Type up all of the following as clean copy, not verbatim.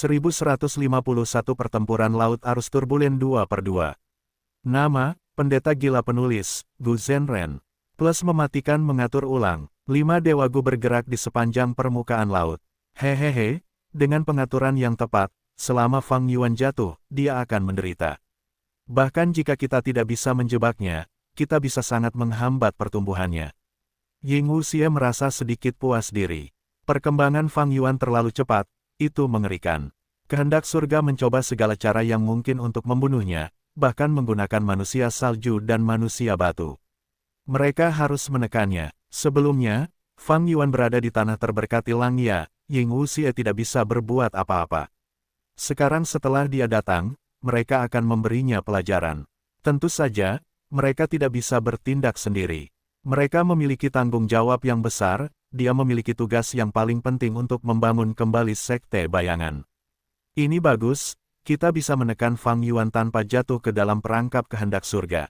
1151 Pertempuran Laut Arus Turbulen 2/2. Nama, Pendeta Gila Penulis, Gu Zhenren. Plus mematikan mengatur ulang. 5 Dewa Gu bergerak di sepanjang permukaan laut. Hehehe, dengan pengaturan yang tepat, selama Fang Yuan jatuh, dia akan menderita. Bahkan jika kita tidak bisa menjebaknya, kita bisa sangat menghambat pertumbuhannya. Ying Wuxie merasa sedikit puas diri. Perkembangan Fang Yuan terlalu cepat, itu mengerikan. Kehendak surga mencoba segala cara yang mungkin untuk membunuhnya, bahkan menggunakan manusia salju dan manusia batu. Mereka harus menekannya. Sebelumnya, Fang Yuan berada di tanah terberkati Langya, Ying Wuxie tidak bisa berbuat apa-apa. Sekarang setelah dia datang, mereka akan memberinya pelajaran. Tentu saja, mereka tidak bisa bertindak sendiri. Mereka memiliki tanggung jawab yang besar, dia memiliki tugas yang paling penting untuk membangun kembali Sekte Bayangan. Ini bagus, kita bisa menekan Fang Yuan tanpa jatuh ke dalam perangkap kehendak surga.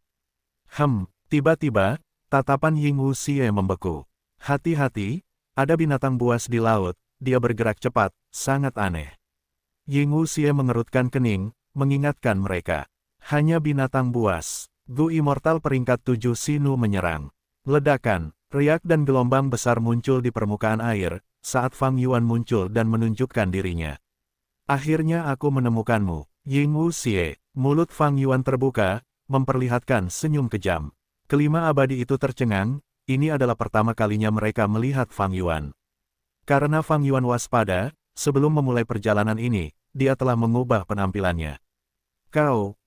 Tiba-tiba, tatapan Ying Wuxie membeku. Hati-hati, ada binatang buas di laut, dia bergerak cepat, sangat aneh. Ying Wuxie mengerutkan kening, mengingatkan mereka. Hanya binatang buas. Gu Immortal peringkat 7 Sinu menyerang. Ledakan, riak dan gelombang besar muncul di permukaan air, saat Fang Yuan muncul dan menunjukkan dirinya. Akhirnya aku menemukanmu, Ying Wuxie. Mulut Fang Yuan terbuka, memperlihatkan senyum kejam. Kelima abadi itu tercengang, ini adalah pertama kalinya mereka melihat Fang Yuan. Karena Fang Yuan waspada, sebelum memulai perjalanan ini, dia telah mengubah penampilannya.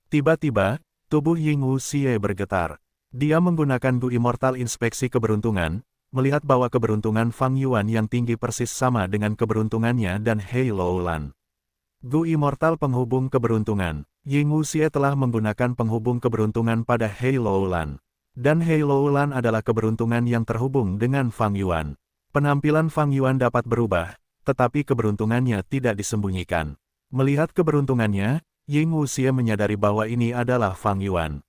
Tiba-tiba, tubuh Ying Wuxie bergetar. Dia menggunakan Gu Immortal Inspeksi Keberuntungan, melihat bahwa keberuntungan Fang Yuan yang tinggi persis sama dengan keberuntungannya dan Hei Loulan. Gu Immortal Penghubung Keberuntungan. Ying Wuxie telah menggunakan penghubung keberuntungan pada Hei Loulan. Dan Hei Loulan adalah keberuntungan yang terhubung dengan Fang Yuan. Penampilan Fang Yuan dapat berubah, tetapi keberuntungannya tidak disembunyikan. Melihat keberuntungannya, Ying Wuxie menyadari bahwa ini adalah Fang Yuan.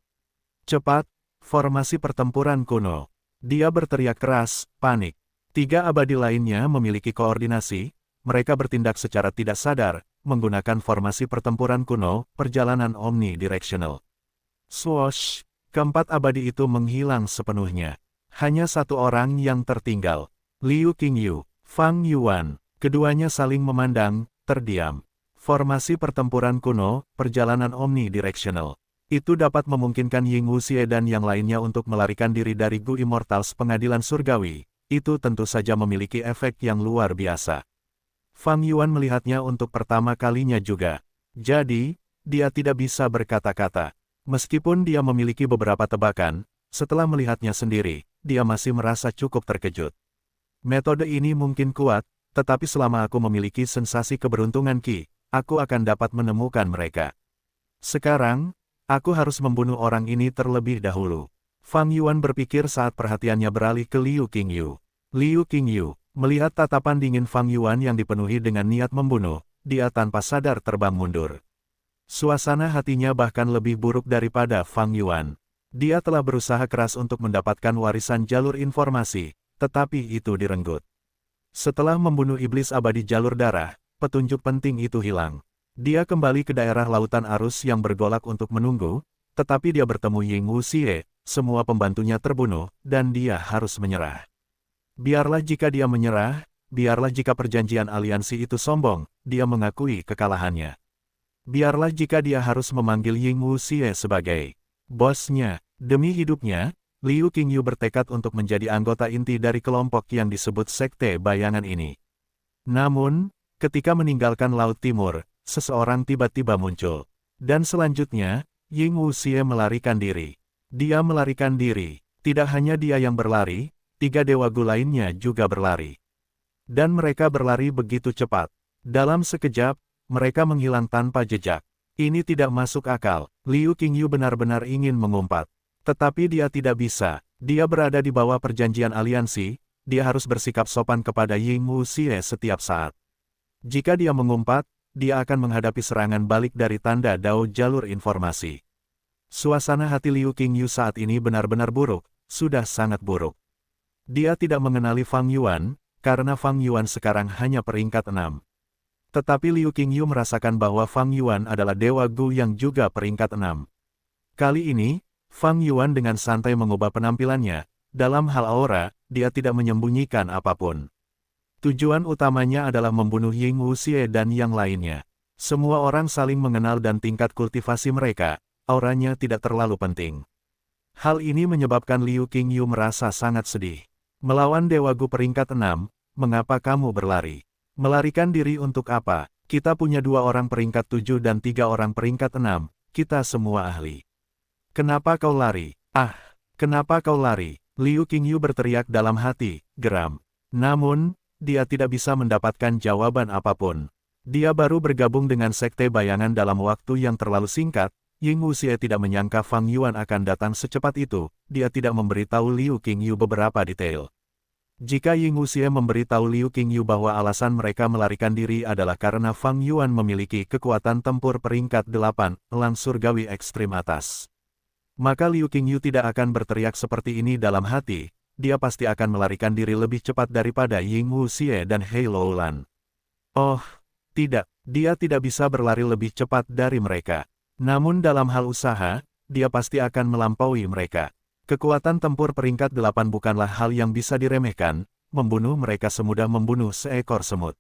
Cepat, formasi pertempuran kuno. Dia berteriak keras, panik. 3 abadi lainnya memiliki koordinasi, mereka bertindak secara tidak sadar, menggunakan formasi pertempuran kuno, perjalanan omnidirectional. Swoosh, keempat abadi itu menghilang sepenuhnya. Hanya satu orang yang tertinggal. Liu Qingyu, Fang Yuan. Keduanya saling memandang, terdiam. Formasi pertempuran kuno, perjalanan omnidirectional. Itu dapat memungkinkan Ying Wuxie dan yang lainnya untuk melarikan diri dari Gu Immortals pengadilan surgawi. Itu tentu saja memiliki efek yang luar biasa. Fang Yuan melihatnya untuk pertama kalinya juga. Jadi, dia tidak bisa berkata-kata. Meskipun dia memiliki beberapa tebakan, setelah melihatnya sendiri, dia masih merasa cukup terkejut. Metode ini mungkin kuat, tetapi selama aku memiliki sensasi keberuntungan Qi, aku akan dapat menemukan mereka. Sekarang, aku harus membunuh orang ini terlebih dahulu. Fang Yuan berpikir saat perhatiannya beralih ke Liu Qingyu. Liu Qingyu, melihat tatapan dingin Fang Yuan yang dipenuhi dengan niat membunuh, dia tanpa sadar terbang mundur. Suasana hatinya bahkan lebih buruk daripada Fang Yuan. Dia telah berusaha keras untuk mendapatkan warisan jalur informasi, tetapi itu direnggut. Setelah membunuh iblis abadi jalur darah, petunjuk penting itu hilang. Dia kembali ke daerah lautan arus yang bergolak untuk menunggu, tetapi dia bertemu Ying Wuxie, semua pembantunya terbunuh, dan dia harus menyerah. Biarlah jika dia menyerah, biarlah jika perjanjian aliansi itu sombong, dia mengakui kekalahannya. Biarlah jika dia harus memanggil Ying Wuxie sebagai bosnya. Demi hidupnya, Liu Qingyu bertekad untuk menjadi anggota inti dari kelompok yang disebut Sekte Bayangan ini. Namun, ketika meninggalkan Laut Timur, seseorang tiba-tiba muncul. Dan selanjutnya, Ying Wuxie melarikan diri. Dia melarikan diri. Tidak hanya dia yang berlari, 3 dewa Gu lainnya juga berlari. Dan mereka berlari begitu cepat. Dalam sekejap, mereka menghilang tanpa jejak. Ini tidak masuk akal. Liu Qingyu benar-benar ingin mengumpat. Tetapi dia tidak bisa. Dia berada di bawah perjanjian aliansi, dia harus bersikap sopan kepada Ying Wuxie setiap saat. Jika dia mengumpat, dia akan menghadapi serangan balik dari tanda Dao jalur informasi. Suasana hati Liu Qingyu saat ini benar-benar buruk, sudah sangat buruk. Dia tidak mengenali Fang Yuan, karena Fang Yuan sekarang hanya peringkat 6. Tetapi Liu Qingyu merasakan bahwa Fang Yuan adalah Dewa Gu yang juga peringkat 6. Kali ini, Fang Yuan dengan santai mengubah penampilannya. Dalam hal aura, dia tidak menyembunyikan apapun. Tujuan utamanya adalah membunuh Ying Wuxie dan yang lainnya. Semua orang saling mengenal dan tingkat kultivasi mereka, auranya tidak terlalu penting. Hal ini menyebabkan Liu Qingyu merasa sangat sedih. Melawan Dewa Gu peringkat 6, mengapa kamu berlari? Melarikan diri untuk apa? Kita punya 2 orang peringkat 7 dan 3 orang peringkat 6, kita semua ahli. Kenapa kau lari? Ah, kenapa kau lari? Liu Qingyu berteriak dalam hati, geram. Namun, dia tidak bisa mendapatkan jawaban apapun. Dia baru bergabung dengan Sekte Bayangan dalam waktu yang terlalu singkat. Ying Wuxie tidak menyangka Fang Yuan akan datang secepat itu. Dia tidak memberitahu Liu Qingyu beberapa detail. Jika Ying Wuxie memberitahu Liu Qingyu bahwa alasan mereka melarikan diri adalah karena Fang Yuan memiliki kekuatan tempur peringkat 8, elang surgawi ekstrim atas, maka Liu Qingyu tidak akan berteriak seperti ini dalam hati. Dia pasti akan melarikan diri lebih cepat daripada Ying Wuxie dan He Loulan. Oh, tidak, dia tidak bisa berlari lebih cepat dari mereka. Namun dalam hal usaha, dia pasti akan melampaui mereka. Kekuatan tempur peringkat 8 bukanlah hal yang bisa diremehkan, membunuh mereka semudah membunuh seekor semut.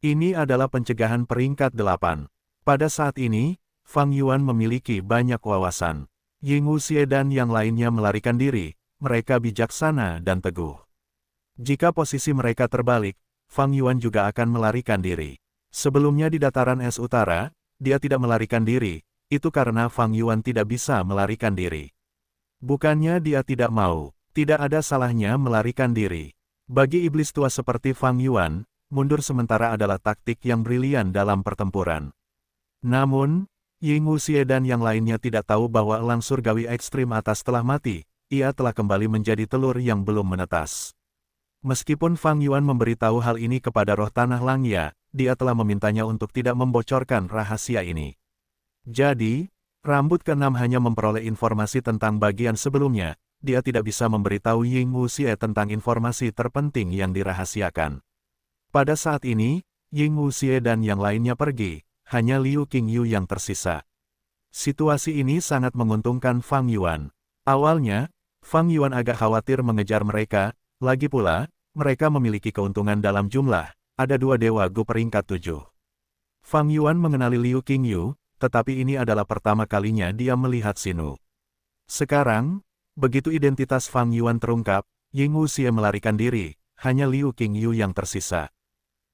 Ini adalah pencegahan peringkat 8. Pada saat ini, Fang Yuan memiliki banyak wawasan. Ying Wuxie dan yang lainnya melarikan diri, mereka bijaksana dan teguh. Jika posisi mereka terbalik, Fang Yuan juga akan melarikan diri. Sebelumnya di dataran es utara, dia tidak melarikan diri, itu karena Fang Yuan tidak bisa melarikan diri. Bukannya dia tidak mau, tidak ada salahnya melarikan diri. Bagi iblis tua seperti Fang Yuan, mundur sementara adalah taktik yang brilian dalam pertempuran. Namun, Ying Wuxie dan yang lainnya tidak tahu bahwa elang surgawi ekstrim atas telah mati, ia telah kembali menjadi telur yang belum menetas. Meskipun Fang Yuan memberitahu hal ini kepada roh tanah Langya, dia telah memintanya untuk tidak membocorkan rahasia ini. Jadi, rambut keenam hanya memperoleh informasi tentang bagian sebelumnya, dia tidak bisa memberitahu Ying Wuxie tentang informasi terpenting yang dirahasiakan. Pada saat ini, Ying Wuxie dan yang lainnya pergi. Hanya Liu Qingyu yang tersisa. Situasi ini sangat menguntungkan Fang Yuan. Awalnya, Fang Yuan agak khawatir mengejar mereka, lagi pula, mereka memiliki keuntungan dalam jumlah, ada 2 Dewa Gu peringkat 7. Fang Yuan mengenali Liu Qingyu, tetapi ini adalah pertama kalinya dia melihat Xinu. Sekarang, begitu identitas Fang Yuan terungkap, Ying Wuxie melarikan diri, hanya Liu Qingyu yang tersisa.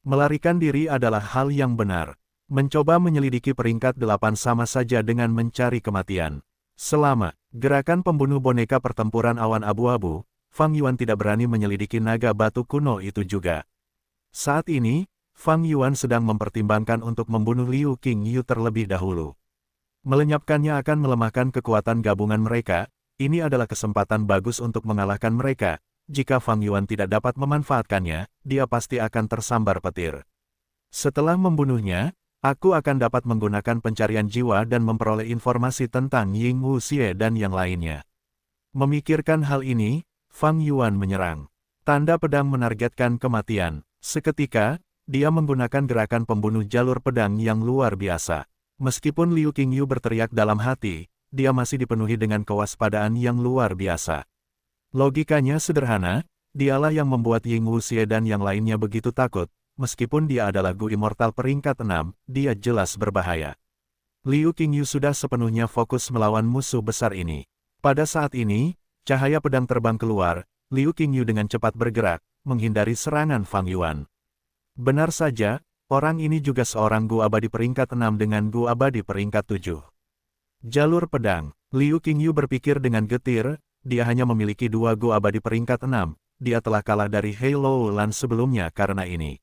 Melarikan diri adalah hal yang benar. Mencoba menyelidiki peringkat 8 sama saja dengan mencari kematian. Selama gerakan pembunuh boneka pertempuran awan abu-abu, Fang Yuan tidak berani menyelidiki naga batu kuno itu juga. Saat ini, Fang Yuan sedang mempertimbangkan untuk membunuh Liu Qingyu terlebih dahulu. Melenyapkannya akan melemahkan kekuatan gabungan mereka, ini adalah kesempatan bagus untuk mengalahkan mereka. Jika Fang Yuan tidak dapat memanfaatkannya, dia pasti akan tersambar petir. Setelah membunuhnya, aku akan dapat menggunakan pencarian jiwa dan memperoleh informasi tentang Ying Wuxie dan yang lainnya. Memikirkan hal ini, Fang Yuan menyerang. Tanda pedang menargetkan kematian. Seketika, dia menggunakan gerakan pembunuh jalur pedang yang luar biasa. Meskipun Liu Qingyu berteriak dalam hati, dia masih dipenuhi dengan kewaspadaan yang luar biasa. Logikanya sederhana, dialah yang membuat Ying Wuxie dan yang lainnya begitu takut. Meskipun dia adalah Gu Immortal peringkat 6, dia jelas berbahaya. Liu Qingyu sudah sepenuhnya fokus melawan musuh besar ini. Pada saat ini, cahaya pedang terbang keluar, Liu Qingyu dengan cepat bergerak, menghindari serangan Fang Yuan. Benar saja, orang ini juga seorang Gu abadi peringkat 6 dengan Gu abadi peringkat 7. Jalur pedang, Liu Qingyu berpikir dengan getir, dia hanya memiliki 2 Gu abadi peringkat 6, dia telah kalah dari He Loulan sebelumnya karena ini.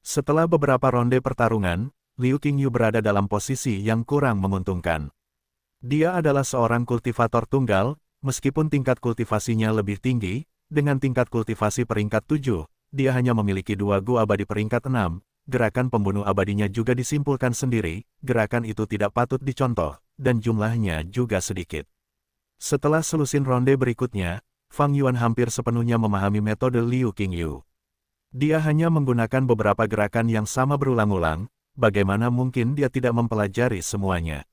Setelah beberapa ronde pertarungan, Liu Qingyu berada dalam posisi yang kurang menguntungkan. Dia adalah seorang kultivator tunggal, meskipun tingkat kultivasinya lebih tinggi, dengan tingkat kultivasi peringkat 7, dia hanya memiliki 2 Gu abadi peringkat 6, gerakan pembunuh abadinya juga disimpulkan sendiri, gerakan itu tidak patut dicontoh, dan jumlahnya juga sedikit. Setelah selusin ronde berikutnya, Fang Yuan hampir sepenuhnya memahami metode Liu Qingyu. Dia hanya menggunakan beberapa gerakan yang sama berulang-ulang, bagaimana mungkin dia tidak mempelajari semuanya.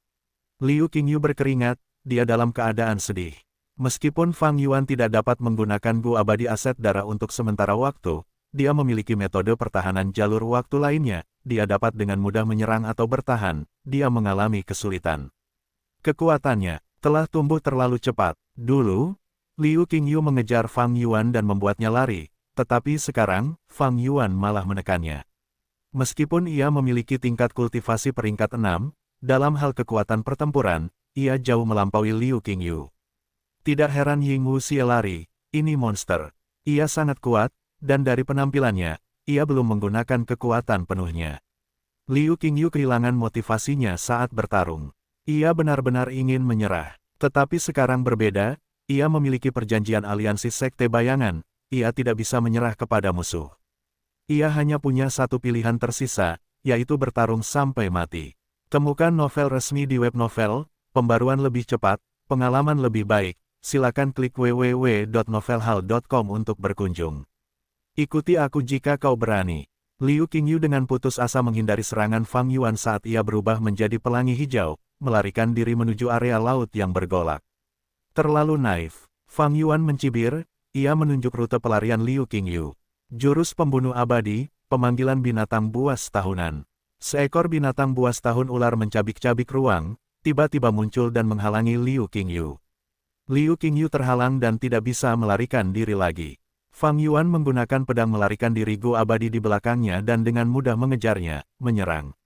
Liu Qingyu berkeringat, dia dalam keadaan sedih. Meskipun Fang Yuan tidak dapat menggunakan Gu Abadi Aset Darah untuk sementara waktu, dia memiliki metode pertahanan jalur waktu lainnya, dia dapat dengan mudah menyerang atau bertahan, dia mengalami kesulitan. Kekuatannya telah tumbuh terlalu cepat. Dulu, Liu Qingyu mengejar Fang Yuan dan membuatnya lari, tetapi sekarang, Fang Yuan malah menekannya. Meskipun ia memiliki tingkat kultivasi peringkat 6, dalam hal kekuatan pertempuran, ia jauh melampaui Liu Qingyu. Tidak heran Ying Wuxie lari, ini monster. Ia sangat kuat, dan dari penampilannya, ia belum menggunakan kekuatan penuhnya. Liu Qingyu kehilangan motivasinya saat bertarung. Ia benar-benar ingin menyerah. Tetapi sekarang berbeda, ia memiliki perjanjian aliansi sekte bayangan, ia tidak bisa menyerah kepada musuh. Ia hanya punya satu pilihan tersisa, yaitu bertarung sampai mati. Temukan novel resmi di web novel, pembaruan lebih cepat, pengalaman lebih baik, silakan klik www.novelhal.com untuk berkunjung. Ikuti aku jika kau berani. Liu Qingyu dengan putus asa menghindari serangan Fang Yuan saat ia berubah menjadi pelangi hijau, melarikan diri menuju area laut yang bergolak. Terlalu naif. Fang Yuan mencibir, ia menunjuk rute pelarian Liu Qingyu. Jurus pembunuh abadi, pemanggilan binatang buas tahunan. Seekor binatang buas tahun ular mencabik-cabik ruang, tiba-tiba muncul dan menghalangi Liu Qingyu. Liu Qingyu terhalang dan tidak bisa melarikan diri lagi. Fang Yuan menggunakan pedang melarikan diri Gu Abadi di belakangnya dan dengan mudah mengejarnya, menyerang.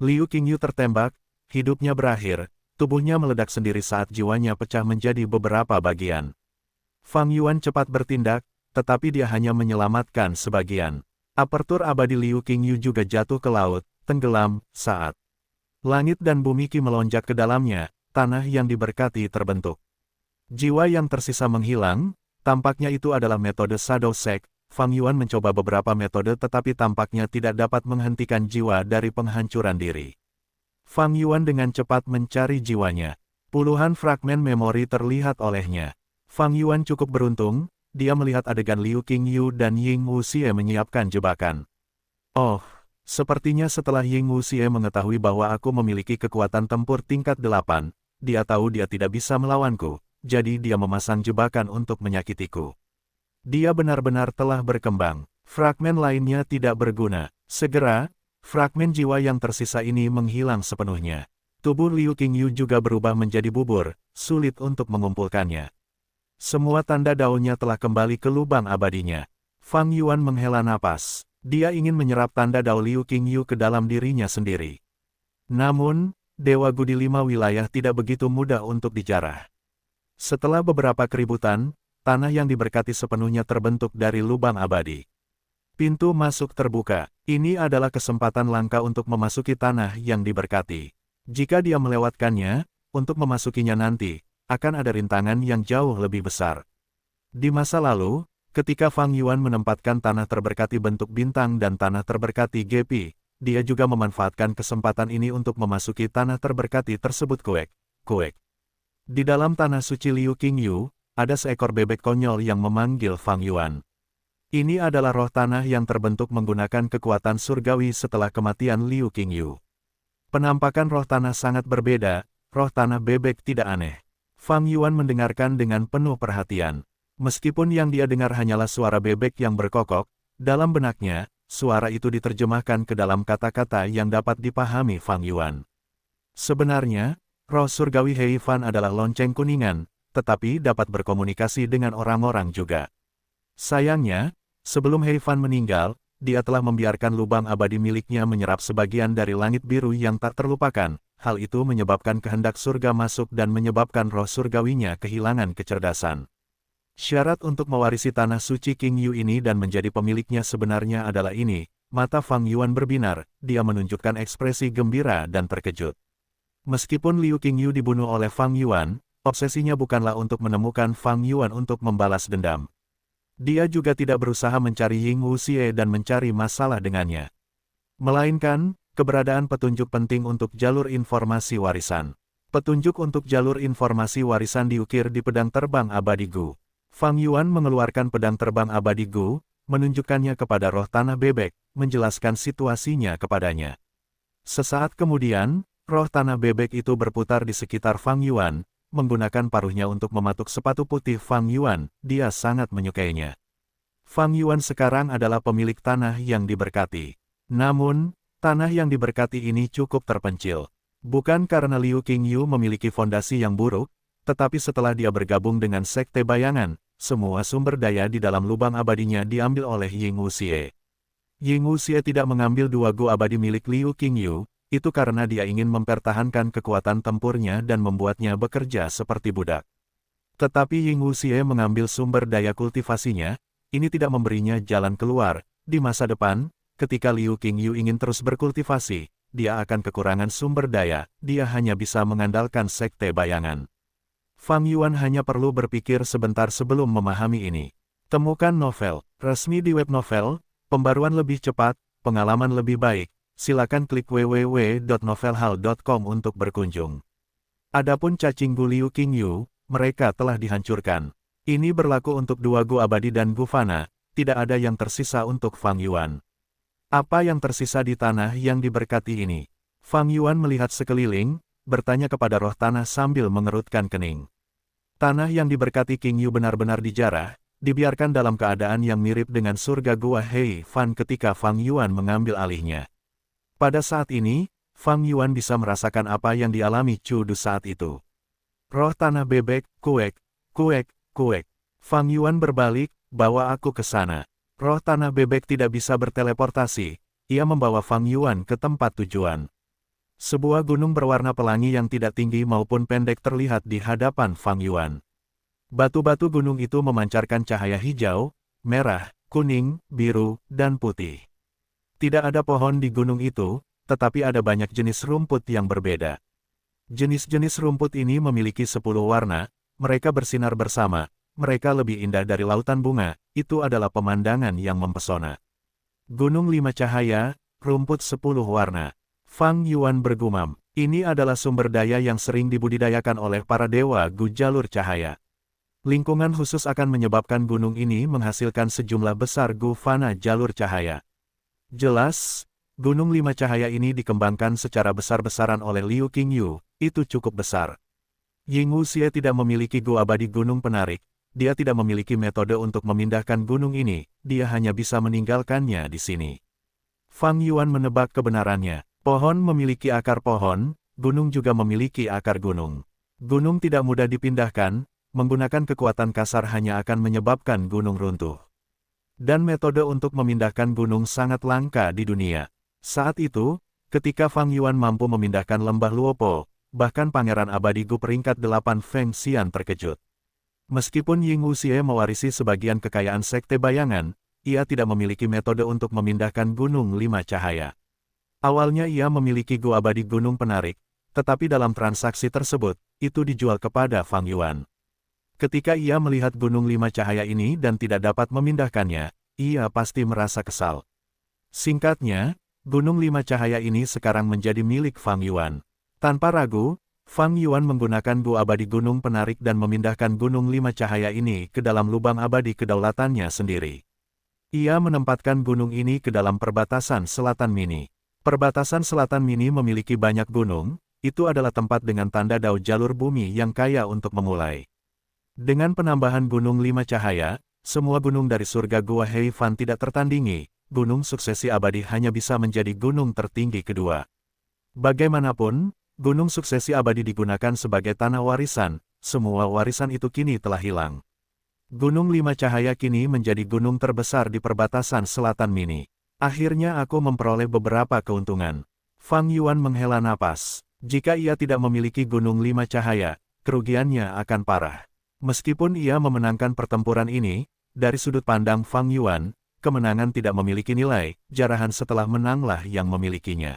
Liu Qingyu tertembak, hidupnya berakhir, tubuhnya meledak sendiri saat jiwanya pecah menjadi beberapa bagian. Fang Yuan cepat bertindak, tetapi dia hanya menyelamatkan sebagian. Apertur abadi Liu Qingyu juga jatuh ke laut, tenggelam, saat langit dan bumi melonjak ke dalamnya, tanah yang diberkati terbentuk. Jiwa yang tersisa menghilang, tampaknya itu adalah metode Shadow Sect. Fang Yuan mencoba beberapa metode tetapi tampaknya tidak dapat menghentikan jiwa dari penghancuran diri. Fang Yuan dengan cepat mencari jiwanya. Puluhan fragmen memori terlihat olehnya. Fang Yuan cukup beruntung, dia melihat adegan Liu Qingyu dan Ying Wuxie menyiapkan jebakan. Oh, sepertinya setelah Ying Wuxie mengetahui bahwa aku memiliki kekuatan tempur tingkat 8, dia tahu dia tidak bisa melawanku. Jadi dia memasang jebakan untuk menyakitiku. Dia benar-benar telah berkembang. Fragmen lainnya tidak berguna. Segera, fragmen jiwa yang tersisa ini menghilang sepenuhnya. Tubuh Liu Qingyu juga berubah menjadi bubur, sulit untuk mengumpulkannya. Semua tanda daunnya telah kembali ke lubang abadinya. Fang Yuan menghela napas. Dia ingin menyerap tanda dao Liu Qingyu ke dalam dirinya sendiri. Namun, Dewa Gu di 5 wilayah tidak begitu mudah untuk dijarah. Setelah beberapa keributan, tanah yang diberkati sepenuhnya terbentuk dari lubang abadi. Pintu masuk terbuka. Ini adalah kesempatan langka untuk memasuki tanah yang diberkati. Jika dia melewatkannya, untuk memasukinya nanti, akan ada rintangan yang jauh lebih besar. Di masa lalu, ketika Fang Yuan menempatkan tanah terberkati bentuk bintang dan tanah terberkati Gepi, dia juga memanfaatkan kesempatan ini untuk memasuki tanah terberkati tersebut. Kuek. Di dalam tanah suci Liu Qingyu, ada seekor bebek konyol yang memanggil Fang Yuan. Ini adalah roh tanah yang terbentuk menggunakan kekuatan surgawi setelah kematian Liu Qingyu. Penampakan roh tanah sangat berbeda, roh tanah bebek tidak aneh. Fang Yuan mendengarkan dengan penuh perhatian. Meskipun yang dia dengar hanyalah suara bebek yang berkokok, dalam benaknya, suara itu diterjemahkan ke dalam kata-kata yang dapat dipahami Fang Yuan. Sebenarnya, roh surgawi Heifan adalah lonceng kuningan, tetapi dapat berkomunikasi dengan orang-orang juga. Sayangnya, sebelum Heifan meninggal, dia telah membiarkan lubang abadi miliknya menyerap sebagian dari langit biru yang tak terlupakan. Hal itu menyebabkan kehendak surga masuk dan menyebabkan roh surgawinya kehilangan kecerdasan. Syarat untuk mewarisi tanah suci Qingyu ini dan menjadi pemiliknya sebenarnya adalah ini. Mata Fang Yuan berbinar, dia menunjukkan ekspresi gembira dan terkejut. Meskipun Liu Qingyu dibunuh oleh Fang Yuan, obsesinya bukanlah untuk menemukan Fang Yuan untuk membalas dendam. Dia juga tidak berusaha mencari Ying Wuxie dan mencari masalah dengannya. Melainkan, keberadaan petunjuk penting untuk jalur informasi warisan. Petunjuk untuk jalur informasi warisan diukir di pedang terbang abadi Gu. Fang Yuan mengeluarkan pedang terbang abadi Gu, menunjukkannya kepada roh tanah bebek, menjelaskan situasinya kepadanya. Sesaat kemudian, roh tanah bebek itu berputar di sekitar Fang Yuan, menggunakan paruhnya untuk mematuk sepatu putih Fang Yuan. Dia sangat menyukainya. Fang Yuan sekarang adalah pemilik tanah yang diberkati. Namun, tanah yang diberkati ini cukup terpencil. Bukan karena Liu Qingyu memiliki fondasi yang buruk, tetapi setelah dia bergabung dengan Sekte Bayangan, semua sumber daya di dalam lubang abadinya diambil oleh Ying Wuxie. Ying Wuxie tidak mengambil 2 gu abadi milik Liu Qingyu, itu karena dia ingin mempertahankan kekuatan tempurnya dan membuatnya bekerja seperti budak. Tetapi Ying Wuxie mengambil sumber daya kultivasinya, ini tidak memberinya jalan keluar. Di masa depan, ketika Liu Qingyu ingin terus berkultivasi, dia akan kekurangan sumber daya, dia hanya bisa mengandalkan Sekte Bayangan. Fang Yuan hanya perlu berpikir sebentar sebelum memahami ini. Temukan novel resmi di web novel, pembaruan lebih cepat, pengalaman lebih baik. Silakan klik www.novelhal.com untuk berkunjung. Adapun cacing gu Liu Qingyu, mereka telah dihancurkan. Ini berlaku untuk 2 gu abadi dan gu fana, tidak ada yang tersisa untuk Fang Yuan. Apa yang tersisa di tanah yang diberkati ini? Fang Yuan melihat sekeliling, bertanya kepada roh tanah sambil mengerutkan kening. Tanah yang diberkati Qingyu benar-benar dijarah, dibiarkan dalam keadaan yang mirip dengan surga gua Hei Fan ketika Fang Yuan mengambil alihnya. Pada saat ini, Fang Yuan bisa merasakan apa yang dialami Chu Du saat itu. Roh tanah bebek, kuek, kuek, kuek. Fang Yuan berbalik, bawa aku ke sana. Roh tanah bebek tidak bisa berteleportasi, ia membawa Fang Yuan ke tempat tujuan. Sebuah gunung berwarna pelangi yang tidak tinggi maupun pendek terlihat di hadapan Fang Yuan. Batu-batu gunung itu memancarkan cahaya hijau, merah, kuning, biru, dan putih. Tidak ada pohon di gunung itu, tetapi ada banyak jenis rumput yang berbeda. Jenis-jenis rumput ini memiliki 10 warna, mereka bersinar bersama, mereka lebih indah dari lautan bunga, itu adalah pemandangan yang mempesona. Gunung 5 cahaya, rumput 10 warna. Fang Yuan bergumam, ini adalah sumber daya yang sering dibudidayakan oleh para dewa gu jalur cahaya. Lingkungan khusus akan menyebabkan gunung ini menghasilkan sejumlah besar gu fana jalur cahaya. Jelas, gunung 5 cahaya ini dikembangkan secara besar-besaran oleh Liu Qingyu, itu cukup besar. Ying Wuxie tidak memiliki gu abadi gunung penarik, dia tidak memiliki metode untuk memindahkan gunung ini, dia hanya bisa meninggalkannya di sini. Fang Yuan menebak kebenarannya, pohon memiliki akar pohon, gunung juga memiliki akar gunung. Gunung tidak mudah dipindahkan, menggunakan kekuatan kasar hanya akan menyebabkan gunung runtuh. Dan metode untuk memindahkan gunung sangat langka di dunia. Saat itu, ketika Fang Yuan mampu memindahkan lembah Luopo, bahkan Pangeran Abadi Gu peringkat 8 Feng Xian terkejut. Meskipun Ying Wuxie mewarisi sebagian kekayaan Sekte Bayangan, ia tidak memiliki metode untuk memindahkan gunung 5 cahaya. Awalnya ia memiliki Gu abadi gunung penarik, tetapi dalam transaksi tersebut, itu dijual kepada Fang Yuan. Ketika ia melihat gunung 5 cahaya ini dan tidak dapat memindahkannya, ia pasti merasa kesal. Singkatnya, gunung 5 cahaya ini sekarang menjadi milik Fang Yuan. Tanpa ragu, Fang Yuan menggunakan gu abadi gunung penarik dan memindahkan gunung 5 cahaya ini ke dalam lubang abadi kedaulatannya sendiri. Ia menempatkan gunung ini ke dalam perbatasan selatan mini. Perbatasan selatan mini memiliki banyak gunung, itu adalah tempat dengan tanda dao jalur bumi yang kaya untuk memulai. Dengan penambahan gunung 5 cahaya, semua gunung dari surga Gua Hei Fan tidak tertandingi, gunung suksesi abadi hanya bisa menjadi gunung tertinggi kedua. Bagaimanapun, gunung suksesi abadi digunakan sebagai tanah warisan, semua warisan itu kini telah hilang. Gunung 5 cahaya kini menjadi gunung terbesar di perbatasan selatan mini. Akhirnya aku memperoleh beberapa keuntungan. Fang Yuan menghela napas. Jika ia tidak memiliki gunung 5 cahaya, kerugiannya akan parah. Meskipun ia memenangkan pertempuran ini, dari sudut pandang Fang Yuan, kemenangan tidak memiliki nilai, jarahan setelah menanglah yang memilikinya.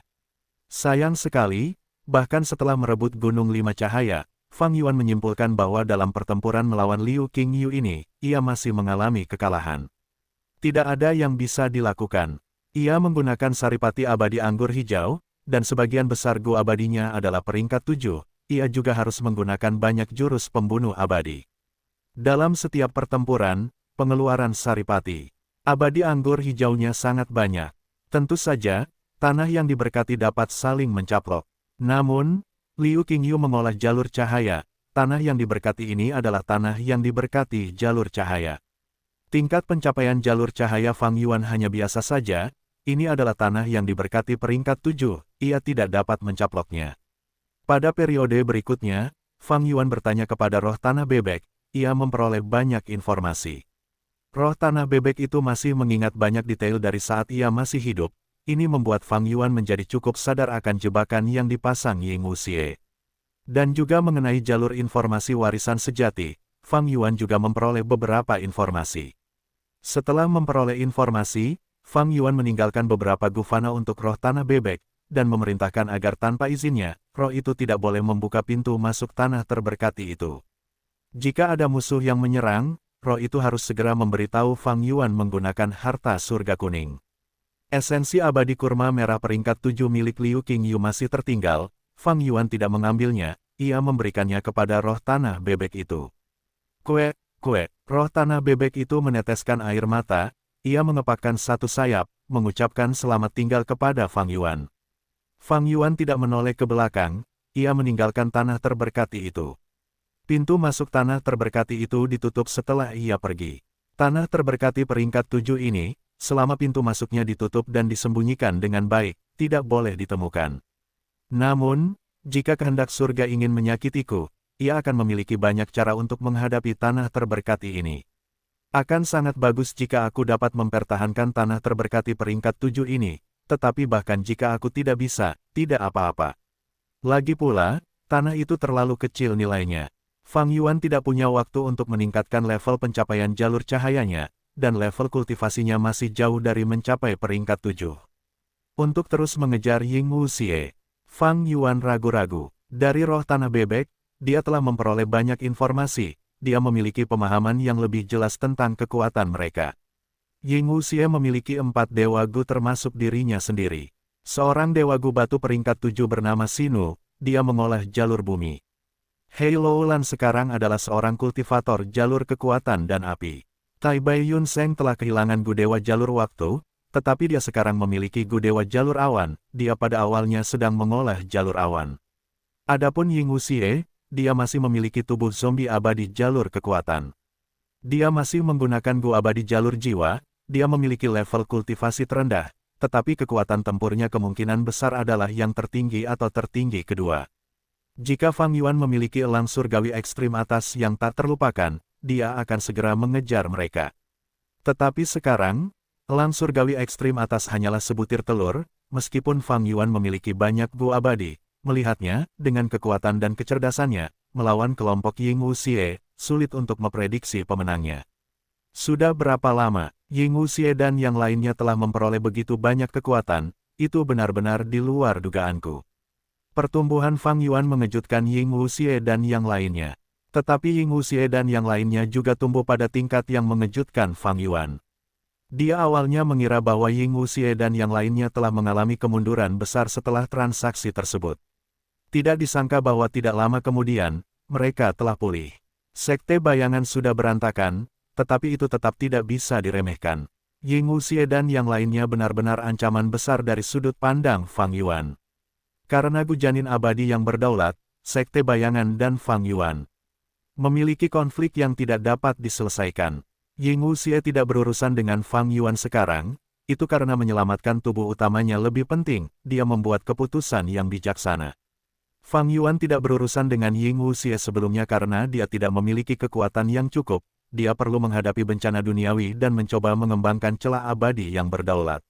Sayang sekali, bahkan setelah merebut gunung 5 cahaya, Fang Yuan menyimpulkan bahwa dalam pertempuran melawan Liu Qingyu ini, ia masih mengalami kekalahan. Tidak ada yang bisa dilakukan. Ia menggunakan saripati abadi anggur hijau, dan sebagian besar gu abadinya adalah peringkat 7, ia juga harus menggunakan banyak jurus pembunuh abadi. Dalam setiap pertempuran, pengeluaran saripati abadi anggur hijaunya sangat banyak. Tentu saja, tanah yang diberkati dapat saling mencaplok. Namun, Liu Qingyu mengolah jalur cahaya. Tanah yang diberkati ini adalah tanah yang diberkati jalur cahaya. Tingkat pencapaian jalur cahaya Fang Yuan hanya biasa saja. Ini adalah tanah yang diberkati peringkat 7, ia tidak dapat mencaploknya. Pada periode berikutnya, Fang Yuan bertanya kepada roh tanah bebek, ia memperoleh banyak informasi. Roh tanah bebek itu masih mengingat banyak detail dari saat ia masih hidup, ini membuat Fang Yuan menjadi cukup sadar akan jebakan yang dipasang Ying Wuxie. Dan juga mengenai jalur informasi warisan sejati, Fang Yuan juga memperoleh beberapa informasi. Setelah memperoleh informasi, Fang Yuan meninggalkan beberapa gufana untuk roh tanah bebek, dan memerintahkan agar tanpa izinnya, roh itu tidak boleh membuka pintu masuk tanah terberkati itu. Jika ada musuh yang menyerang, roh itu harus segera memberitahu Fang Yuan menggunakan harta surga kuning. Esensi abadi kurma merah peringkat 7 milik Liu Qingyu masih tertinggal, Fang Yuan tidak mengambilnya, ia memberikannya kepada roh tanah bebek itu. Kue, roh tanah bebek itu meneteskan air mata, ia mengepakkan satu sayap, mengucapkan selamat tinggal kepada Fang Yuan. Fang Yuan tidak menoleh ke belakang, ia meninggalkan tanah terberkati itu. Pintu masuk tanah terberkati itu ditutup setelah ia pergi. Tanah terberkati peringkat 7 ini, selama pintu masuknya ditutup dan disembunyikan dengan baik, tidak boleh ditemukan. Namun, jika kehendak surga ingin menyakitiku, ia akan memiliki banyak cara untuk menghadapi tanah terberkati ini. Akan sangat bagus jika aku dapat mempertahankan tanah terberkati peringkat 7 ini, tetapi bahkan jika aku tidak bisa, tidak apa-apa. Lagi pula, tanah itu terlalu kecil nilainya. Fang Yuan tidak punya waktu untuk meningkatkan level pencapaian jalur cahayanya, dan level kultivasinya masih jauh dari mencapai peringkat 7. Untuk terus mengejar Ying Wuxie, Fang Yuan ragu-ragu. Dari roh tanah bebek, dia telah memperoleh banyak informasi, dia memiliki pemahaman yang lebih jelas tentang kekuatan mereka. Ying Wuxie memiliki 4 dewa gu termasuk dirinya sendiri. Seorang dewa gu batu peringkat 7 bernama Sinu, dia mengolah jalur bumi. Hei Loulan sekarang adalah seorang kultivator jalur kekuatan dan api. Tai Bai Yun Seng telah kehilangan gu dewa jalur waktu, tetapi dia sekarang memiliki gu dewa jalur awan, dia pada awalnya sedang mengolah jalur awan. Adapun Ying Wuxie, dia masih memiliki tubuh zombie abadi jalur kekuatan. Dia masih menggunakan gu abadi jalur jiwa, dia memiliki level kultivasi terendah, tetapi kekuatan tempurnya kemungkinan besar adalah yang tertinggi atau tertinggi kedua. Jika Fang Yuan memiliki elang surgawi ekstrim atas yang tak terlupakan, dia akan segera mengejar mereka. Tetapi sekarang, elang surgawi ekstrim atas hanyalah sebutir telur, meskipun Fang Yuan memiliki banyak gu abadi, melihatnya, dengan kekuatan dan kecerdasannya, melawan kelompok Ying Wuxie, sulit untuk memprediksi pemenangnya. Sudah berapa lama, Ying Wuxie dan yang lainnya telah memperoleh begitu banyak kekuatan, itu benar-benar di luar dugaanku. Pertumbuhan Fang Yuan mengejutkan Ying Wuxie dan yang lainnya. Tetapi Ying Wuxie dan yang lainnya juga tumbuh pada tingkat yang mengejutkan Fang Yuan. Dia awalnya mengira bahwa Ying Wuxie dan yang lainnya telah mengalami kemunduran besar setelah transaksi tersebut. Tidak disangka bahwa tidak lama kemudian, mereka telah pulih. Sekte bayangan sudah berantakan, tetapi itu tetap tidak bisa diremehkan. Ying Wuxie dan yang lainnya benar-benar ancaman besar dari sudut pandang Fang Yuan. Karena gu janin abadi yang berdaulat, Sekte bayangan dan Fang Yuan memiliki konflik yang tidak dapat diselesaikan. Ying Wuxie tidak berurusan dengan Fang Yuan sekarang, itu karena menyelamatkan tubuh utamanya lebih penting, dia membuat keputusan yang bijaksana. Fang Yuan tidak berurusan dengan Ying Wuxie sebelumnya karena dia tidak memiliki kekuatan yang cukup, dia perlu menghadapi bencana duniawi dan mencoba mengembangkan celah abadi yang berdaulat.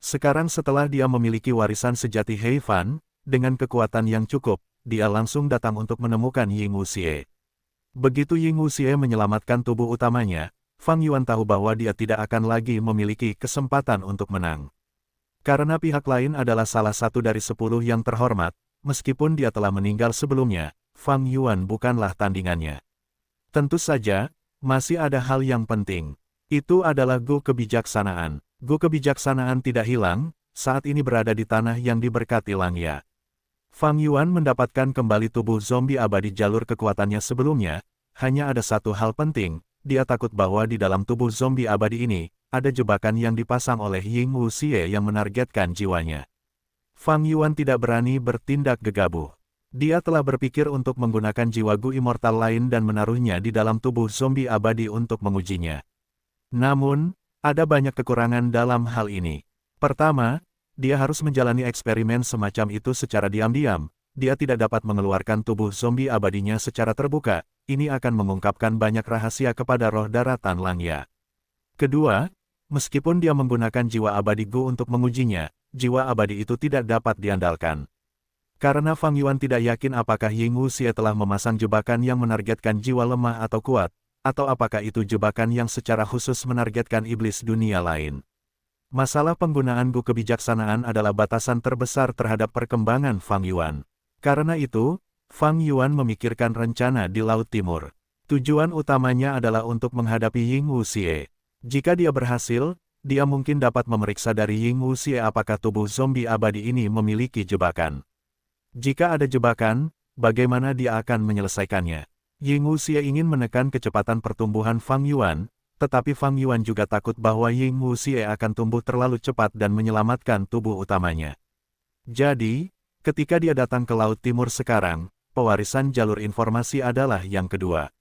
Sekarang setelah dia memiliki warisan sejati Hei Fan, dengan kekuatan yang cukup, dia langsung datang untuk menemukan Ying Wuxie. Begitu Ying Wuxie menyelamatkan tubuh utamanya, Fang Yuan tahu bahwa dia tidak akan lagi memiliki kesempatan untuk menang. Karena pihak lain adalah salah satu dari 10 yang terhormat, meskipun dia telah meninggal sebelumnya, Fang Yuan bukanlah tandingannya. Tentu saja, masih ada hal yang penting. Itu adalah gu kebijaksanaan. Gu kebijaksanaan tidak hilang, saat ini berada di tanah yang diberkati Langya. Fang Yuan mendapatkan kembali tubuh zombie abadi jalur kekuatannya sebelumnya, hanya ada satu hal penting, dia takut bahwa di dalam tubuh zombie abadi ini, ada jebakan yang dipasang oleh Ying Wuxie yang menargetkan jiwanya. Fang Yuan tidak berani bertindak gegabah. Dia telah berpikir untuk menggunakan jiwa Gu immortal lain dan menaruhnya di dalam tubuh zombie abadi untuk mengujinya. Namun, ada banyak kekurangan dalam hal ini. Pertama, dia harus menjalani eksperimen semacam itu secara diam-diam. Dia tidak dapat mengeluarkan tubuh zombie abadinya secara terbuka. Ini akan mengungkapkan banyak rahasia kepada roh daratan Langya. Kedua, meskipun dia menggunakan jiwa abadi Gu untuk mengujinya, jiwa abadi itu tidak dapat diandalkan. Karena Fang Yuan tidak yakin apakah Ying Wuxie telah memasang jebakan yang menargetkan jiwa lemah atau kuat, atau apakah itu jebakan yang secara khusus menargetkan iblis dunia lain. Masalah penggunaan Gu kebijaksanaan adalah batasan terbesar terhadap perkembangan Fang Yuan. Karena itu, Fang Yuan memikirkan rencana di Laut Timur. Tujuan utamanya adalah untuk menghadapi Ying Wuxie. Jika dia berhasil, dia mungkin dapat memeriksa dari Ying Wuxie apakah tubuh zombie abadi ini memiliki jebakan. Jika ada jebakan, bagaimana dia akan menyelesaikannya? Ying Wuxie ingin menekan kecepatan pertumbuhan Fang Yuan, tetapi Fang Yuan juga takut bahwa Ying Wuxie akan tumbuh terlalu cepat dan menyelamatkan tubuh utamanya. Jadi, ketika dia datang ke Laut Timur sekarang, pewarisan jalur informasi adalah yang kedua.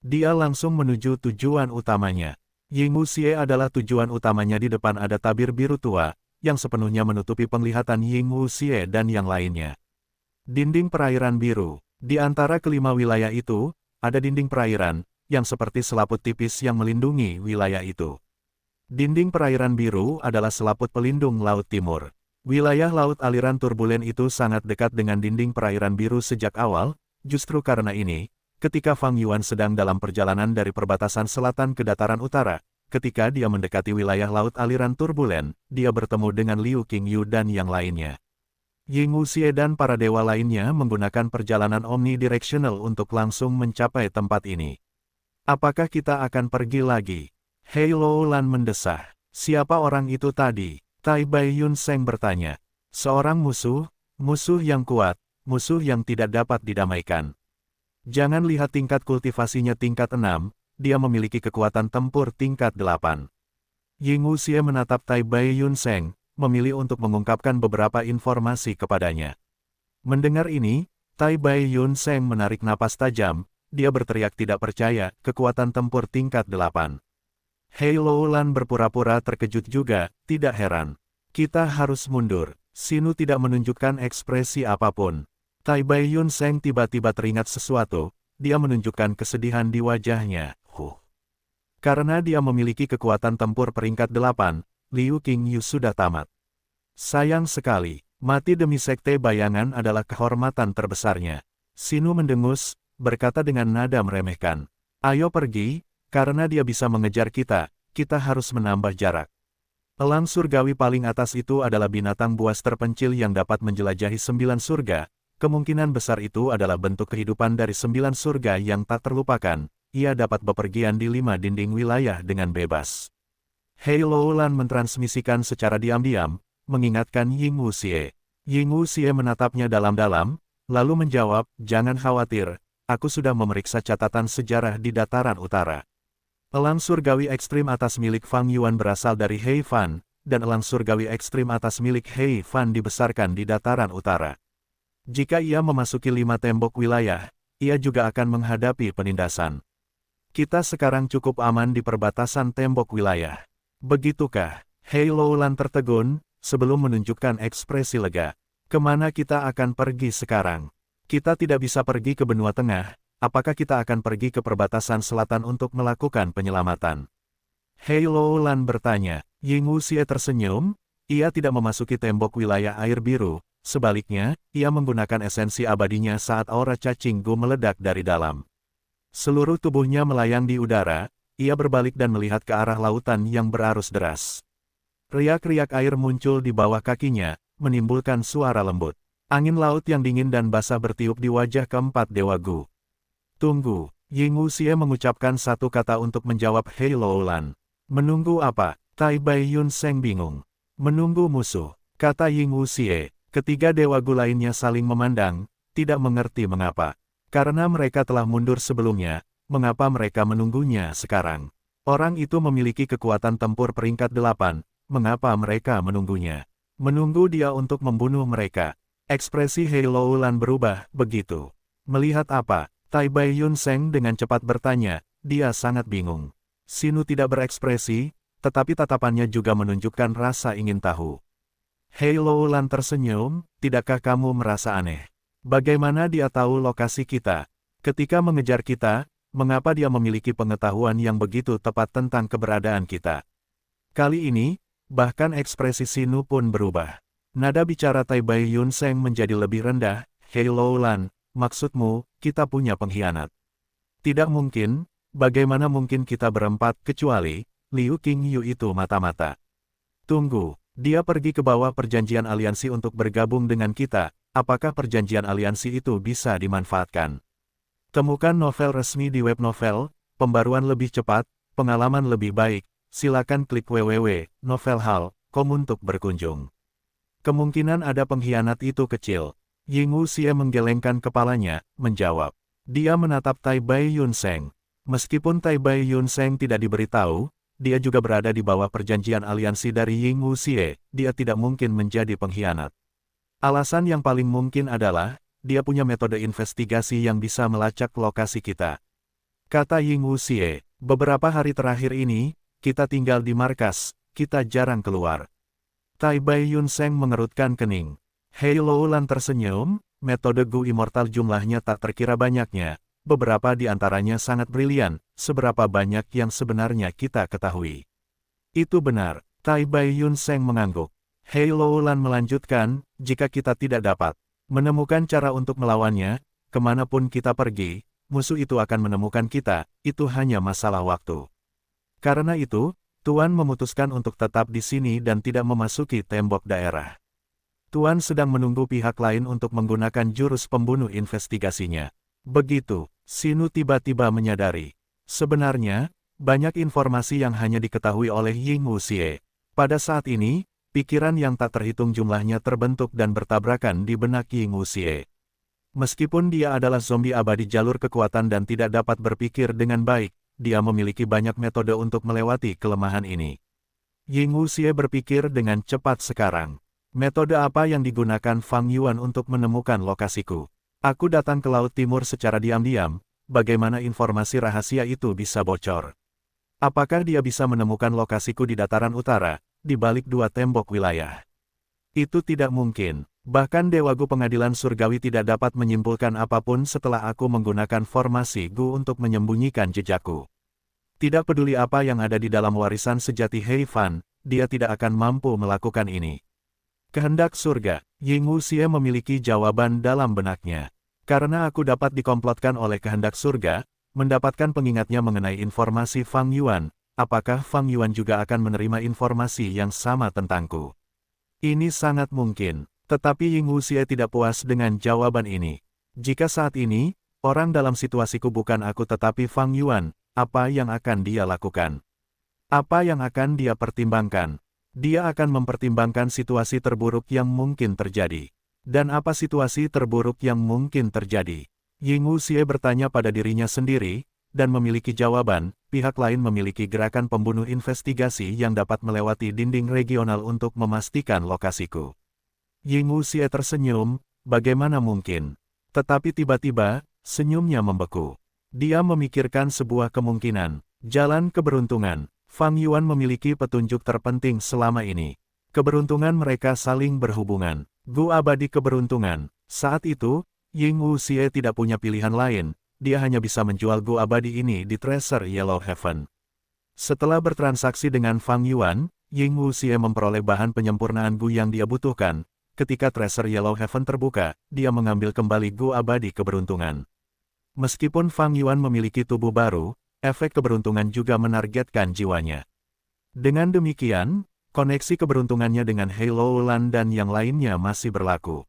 Dia langsung menuju tujuan utamanya. Ying Wuxie adalah tujuan utamanya. Di depan ada tabir biru tua, yang sepenuhnya menutupi penglihatan Ying Wuxie dan yang lainnya. Dinding perairan biru. Di antara kelima wilayah itu, ada dinding perairan, yang seperti selaput tipis yang melindungi wilayah itu. Dinding perairan biru adalah selaput pelindung Laut Timur. Wilayah laut aliran turbulen itu sangat dekat dengan dinding perairan biru sejak awal, justru karena ini, ketika Fang Yuan sedang dalam perjalanan dari perbatasan selatan ke dataran utara, ketika dia mendekati wilayah laut aliran turbulen, dia bertemu dengan Liu Qingyu dan yang lainnya. Ying Wuxie dan para dewa lainnya menggunakan perjalanan omnidirectional untuk langsung mencapai tempat ini. Apakah kita akan pergi lagi? Hei Lo Lan mendesah. Siapa orang itu tadi? Tai Bai Yun Seng bertanya. Seorang musuh, musuh yang kuat, musuh yang tidak dapat didamaikan. Jangan lihat tingkat kultivasinya tingkat 6, dia memiliki kekuatan tempur tingkat 8. Ying Wuxie menatap Tai Bai Yun Seng, memilih untuk mengungkapkan beberapa informasi kepadanya. Mendengar ini, Tai Bai Yun Seng menarik napas tajam, dia berteriak tidak percaya, kekuatan tempur tingkat 8. Hei Lo Lan berpura-pura terkejut juga, tidak heran. Kita harus mundur. Sinu tidak menunjukkan ekspresi apapun. Tai Bai Yun Seng tiba-tiba teringat sesuatu, dia menunjukkan kesedihan di wajahnya. Karena dia memiliki kekuatan tempur peringkat 8, Liu Qingyu sudah tamat. Sayang sekali, mati demi sekte bayangan adalah kehormatan terbesarnya. Sinu mendengus, berkata dengan nada meremehkan. Ayo pergi, karena dia bisa mengejar kita, kita harus menambah jarak. Elang surgawi paling atas itu adalah binatang buas terpencil yang dapat menjelajahi 9 surga. Kemungkinan besar itu adalah bentuk kehidupan dari 9 surga yang tak terlupakan. Ia dapat bepergian di 5 dinding wilayah dengan bebas. Hei Lo Lan mentransmisikan secara diam-diam, mengingatkan Ying Wuxie. Ying Wuxie menatapnya dalam-dalam, lalu menjawab, jangan khawatir, aku sudah memeriksa catatan sejarah di dataran utara. Elang surgawi ekstrim atas milik Fang Yuan berasal dari Hei Fan, dan elang surgawi ekstrim atas milik Hei Fan dibesarkan di dataran utara. Jika ia memasuki 5 tembok wilayah, ia juga akan menghadapi penindasan. Kita sekarang cukup aman di perbatasan tembok wilayah. Begitukah? Hei Lo Lan tertegun, sebelum menunjukkan ekspresi lega. Kemana kita akan pergi sekarang? Kita tidak bisa pergi ke benua tengah. Apakah kita akan pergi ke perbatasan selatan untuk melakukan penyelamatan? Hei Lo Lan bertanya. Ying Wuxie tersenyum, ia tidak memasuki tembok wilayah air biru, sebaliknya, ia menggunakan esensi abadinya saat aura cacing Gu meledak dari dalam. Seluruh tubuhnya melayang di udara, ia berbalik dan melihat ke arah lautan yang berarus deras. Riak-riak air muncul di bawah kakinya, menimbulkan suara lembut. Angin laut yang dingin dan basah bertiup di wajah keempat dewa Gu. Tunggu, Ying Wuxie mengucapkan satu kata untuk menjawab Hei Lo Lan. Menunggu apa? Tai Bai Yun Seng bingung. Menunggu musuh, kata Ying Wuxie. Ketiga dewa Gu lainnya saling memandang, tidak mengerti mengapa. Karena mereka telah mundur sebelumnya, mengapa mereka menunggunya sekarang? Orang itu memiliki kekuatan tempur peringkat 8, mengapa mereka menunggunya? Menunggu dia untuk membunuh mereka. Ekspresi Hei Loulan berubah, begitu. Melihat apa? Tai Bai Yun Seng dengan cepat bertanya, dia sangat bingung. Sinu tidak berekspresi, tetapi tatapannya juga menunjukkan rasa ingin tahu. Hei Loulan tersenyum, tidakkah kamu merasa aneh? Bagaimana dia tahu lokasi kita? Ketika mengejar kita, mengapa dia memiliki pengetahuan yang begitu tepat tentang keberadaan kita? Kali ini, bahkan ekspresi Sinu pun berubah. Nada bicara Tai Bai Yun Seng menjadi lebih rendah. Hei Loulan, maksudmu, kita punya pengkhianat? Tidak mungkin, bagaimana mungkin kita berempat kecuali Liu Qingyu itu mata-mata. Tunggu, dia pergi ke bawah perjanjian aliansi untuk bergabung dengan kita, apakah perjanjian aliansi itu bisa dimanfaatkan? Temukan novel resmi di web novel, pembaruan lebih cepat, pengalaman lebih baik, silakan klik www.novelhal.com untuk berkunjung. Kemungkinan ada pengkhianat itu kecil. Ying Wuxie menggelengkan kepalanya, menjawab. Dia menatap Tai Bai Yun Seng. Meskipun Tai Bai Yun Seng tidak diberitahu, dia juga berada di bawah perjanjian aliansi dari Ying Wuxie, dia tidak mungkin menjadi pengkhianat. Alasan yang paling mungkin adalah, dia punya metode investigasi yang bisa melacak lokasi kita. Kata Ying Wuxie, beberapa hari terakhir ini, kita tinggal di markas, kita jarang keluar. Tai Bai Yun Seng mengerutkan kening. Hei Loulan tersenyum, metode Gu Immortal jumlahnya tak terkira banyaknya, beberapa di antaranya sangat brilian, seberapa banyak yang sebenarnya kita ketahui. Itu benar, Tai Bai Yun Seng mengangguk. Hei Loulan melanjutkan, jika kita tidak dapat menemukan cara untuk melawannya, kemanapun kita pergi, musuh itu akan menemukan kita, itu hanya masalah waktu. Karena itu, Tuan memutuskan untuk tetap di sini dan tidak memasuki tembok daerah. Tuan sedang menunggu pihak lain untuk menggunakan jurus pembunuh investigasinya. Begitu, Sinu tiba-tiba menyadari. Sebenarnya, banyak informasi yang hanya diketahui oleh Ying Wuxie. Pada saat ini, pikiran yang tak terhitung jumlahnya terbentuk dan bertabrakan di benak Ying Wuxie. Meskipun dia adalah zombie abadi jalur kekuatan dan tidak dapat berpikir dengan baik, dia memiliki banyak metode untuk melewati kelemahan ini. Ying Wuxie berpikir dengan cepat sekarang. Metode apa yang digunakan Fang Yuan untuk menemukan lokasiku? Aku datang ke Laut Timur secara diam-diam, bagaimana informasi rahasia itu bisa bocor? Apakah dia bisa menemukan lokasiku di dataran utara, di balik dua tembok wilayah? Itu tidak mungkin. Bahkan Dewa Gu Pengadilan Surgawi tidak dapat menyimpulkan apapun setelah aku menggunakan formasi Gu untuk menyembunyikan jejakku. Tidak peduli apa yang ada di dalam warisan sejati Hei Fan, dia tidak akan mampu melakukan ini. Kehendak surga, Ying Wuxie memiliki jawaban dalam benaknya. Karena aku dapat dikomplotkan oleh kehendak surga, mendapatkan pengingatnya mengenai informasi Fang Yuan, apakah Fang Yuan juga akan menerima informasi yang sama tentangku? Ini sangat mungkin, tetapi Ying Wuxie tidak puas dengan jawaban ini. Jika saat ini, orang dalam situasiku bukan aku tetapi Fang Yuan, apa yang akan dia lakukan? Apa yang akan dia pertimbangkan? Dia akan mempertimbangkan situasi terburuk yang mungkin terjadi. Dan apa situasi terburuk yang mungkin terjadi? Ying Wuxie bertanya pada dirinya sendiri, dan memiliki jawaban, pihak lain memiliki gerakan pembunuh investigasi yang dapat melewati dinding regional untuk memastikan lokasiku. Ying Wuxie tersenyum, bagaimana mungkin? Tetapi tiba-tiba, senyumnya membeku. Dia memikirkan sebuah kemungkinan, jalan keberuntungan. Fang Yuan memiliki petunjuk terpenting selama ini. Keberuntungan mereka saling berhubungan. Gu abadi keberuntungan. Saat itu, Ying Wuxie tidak punya pilihan lain, dia hanya bisa menjual Gu abadi ini di Treasure Yellow Heaven. Setelah bertransaksi dengan Fang Yuan, Ying Wuxie memperoleh bahan penyempurnaan Gu yang dia butuhkan. Ketika Treasure Yellow Heaven terbuka, dia mengambil kembali Gu abadi keberuntungan. Meskipun Fang Yuan memiliki tubuh baru, efek keberuntungan juga menargetkan jiwanya. Dengan demikian, koneksi keberuntungannya dengan Hei Loulan dan yang lainnya masih berlaku.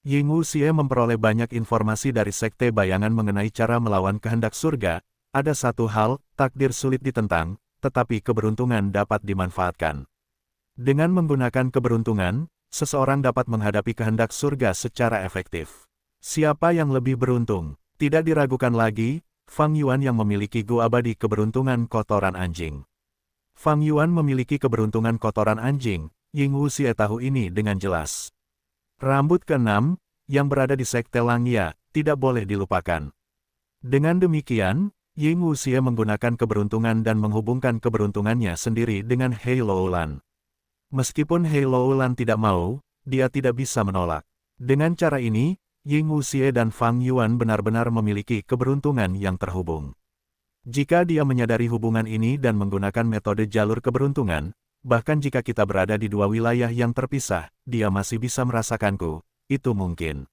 Ying Wuxie memperoleh banyak informasi dari Sekte Bayangan mengenai cara melawan kehendak surga. Ada satu hal, takdir sulit ditentang, tetapi keberuntungan dapat dimanfaatkan. Dengan menggunakan keberuntungan, seseorang dapat menghadapi kehendak surga secara efektif. Siapa yang lebih beruntung? Tidak diragukan lagi, Fang Yuan yang memiliki Gu abadi keberuntungan kotoran anjing. Fang Yuan memiliki keberuntungan kotoran anjing, Ying Wuxie tahu ini dengan jelas. Rambut keenam, yang berada di Sekte Langya, tidak boleh dilupakan. Dengan demikian, Ying Wuxie menggunakan keberuntungan dan menghubungkan keberuntungannya sendiri dengan Hei Loulan. Meskipun Hei Loulan tidak mau, dia tidak bisa menolak. Dengan cara ini, Ying Wuxie dan Fang Yuan benar-benar memiliki keberuntungan yang terhubung. Jika dia menyadari hubungan ini dan menggunakan metode jalur keberuntungan, bahkan jika kita berada di dua wilayah yang terpisah, dia masih bisa merasakanku. Itu mungkin.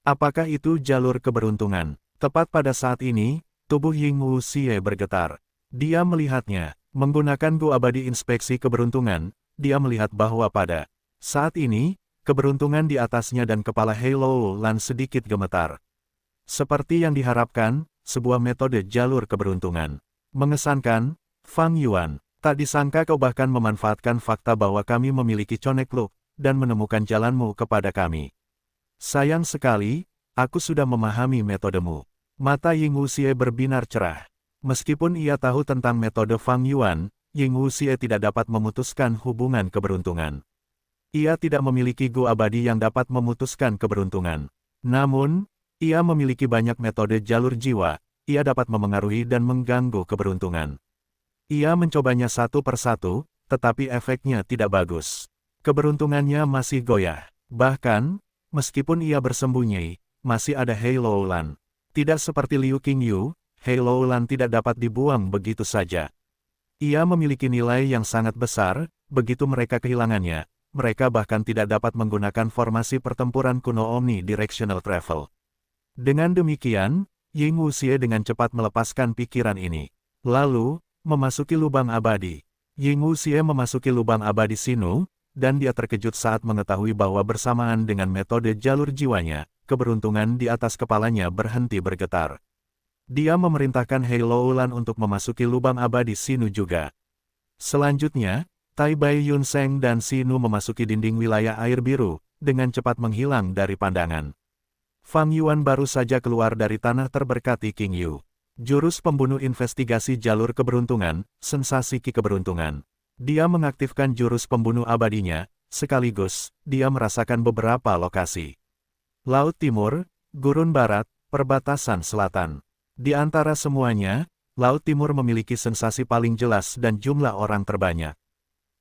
Apakah itu jalur keberuntungan? Tepat pada saat ini, tubuh Ying Wuxie bergetar. Dia melihatnya. Menggunakan Gu Abadi Inspeksi Keberuntungan, dia melihat bahwa pada saat ini, keberuntungan di atasnya dan kepala Hei Loulan sedikit gemetar. Seperti yang diharapkan, sebuah metode jalur keberuntungan. Mengesankan, Fang Yuan. Tak disangka kau bahkan memanfaatkan fakta bahwa kami memiliki Connect Loop, dan menemukan jalanmu kepada kami. Sayang sekali, aku sudah memahami metodemu. Mata Ying Wuxie berbinar cerah. Meskipun ia tahu tentang metode Fang Yuan, Ying Wuxie tidak dapat memutuskan hubungan keberuntungan. Ia tidak memiliki Gu Abadi yang dapat memutuskan keberuntungan. Namun, ia memiliki banyak metode jalur jiwa, ia dapat memengaruhi dan mengganggu keberuntungan. Ia mencobanya satu persatu, tetapi efeknya tidak bagus. Keberuntungannya masih goyah. Bahkan, meskipun ia bersembunyi, masih ada Hei Loulan. Tidak seperti Liu Qingyu, Hei Loulan tidak dapat dibuang begitu saja. Ia memiliki nilai yang sangat besar, begitu mereka kehilangannya, mereka bahkan tidak dapat menggunakan formasi pertempuran kuno Omnidirectional Travel. Dengan demikian, Ying Wuxie dengan cepat melepaskan pikiran ini. Lalu, memasuki lubang abadi. Ying Wuxie memasuki lubang abadi Sinu, dan dia terkejut saat mengetahui bahwa bersamaan dengan metode jalur jiwanya, keberuntungan di atas kepalanya berhenti bergetar. Dia memerintahkan Hei Loulan untuk memasuki lubang abadi Sinu juga. Selanjutnya, Tai Bai Yun Seng dan Sinu memasuki dinding wilayah air biru, dengan cepat menghilang dari pandangan. Fang Yuan baru saja keluar dari tanah terberkati Qingyu. Jurus pembunuh investigasi jalur keberuntungan, sensasi ki keberuntungan. Dia mengaktifkan jurus pembunuh abadinya, sekaligus, dia merasakan beberapa lokasi. Laut Timur, Gurun Barat, Perbatasan Selatan. Di antara semuanya, Laut Timur memiliki sensasi paling jelas dan jumlah orang terbanyak.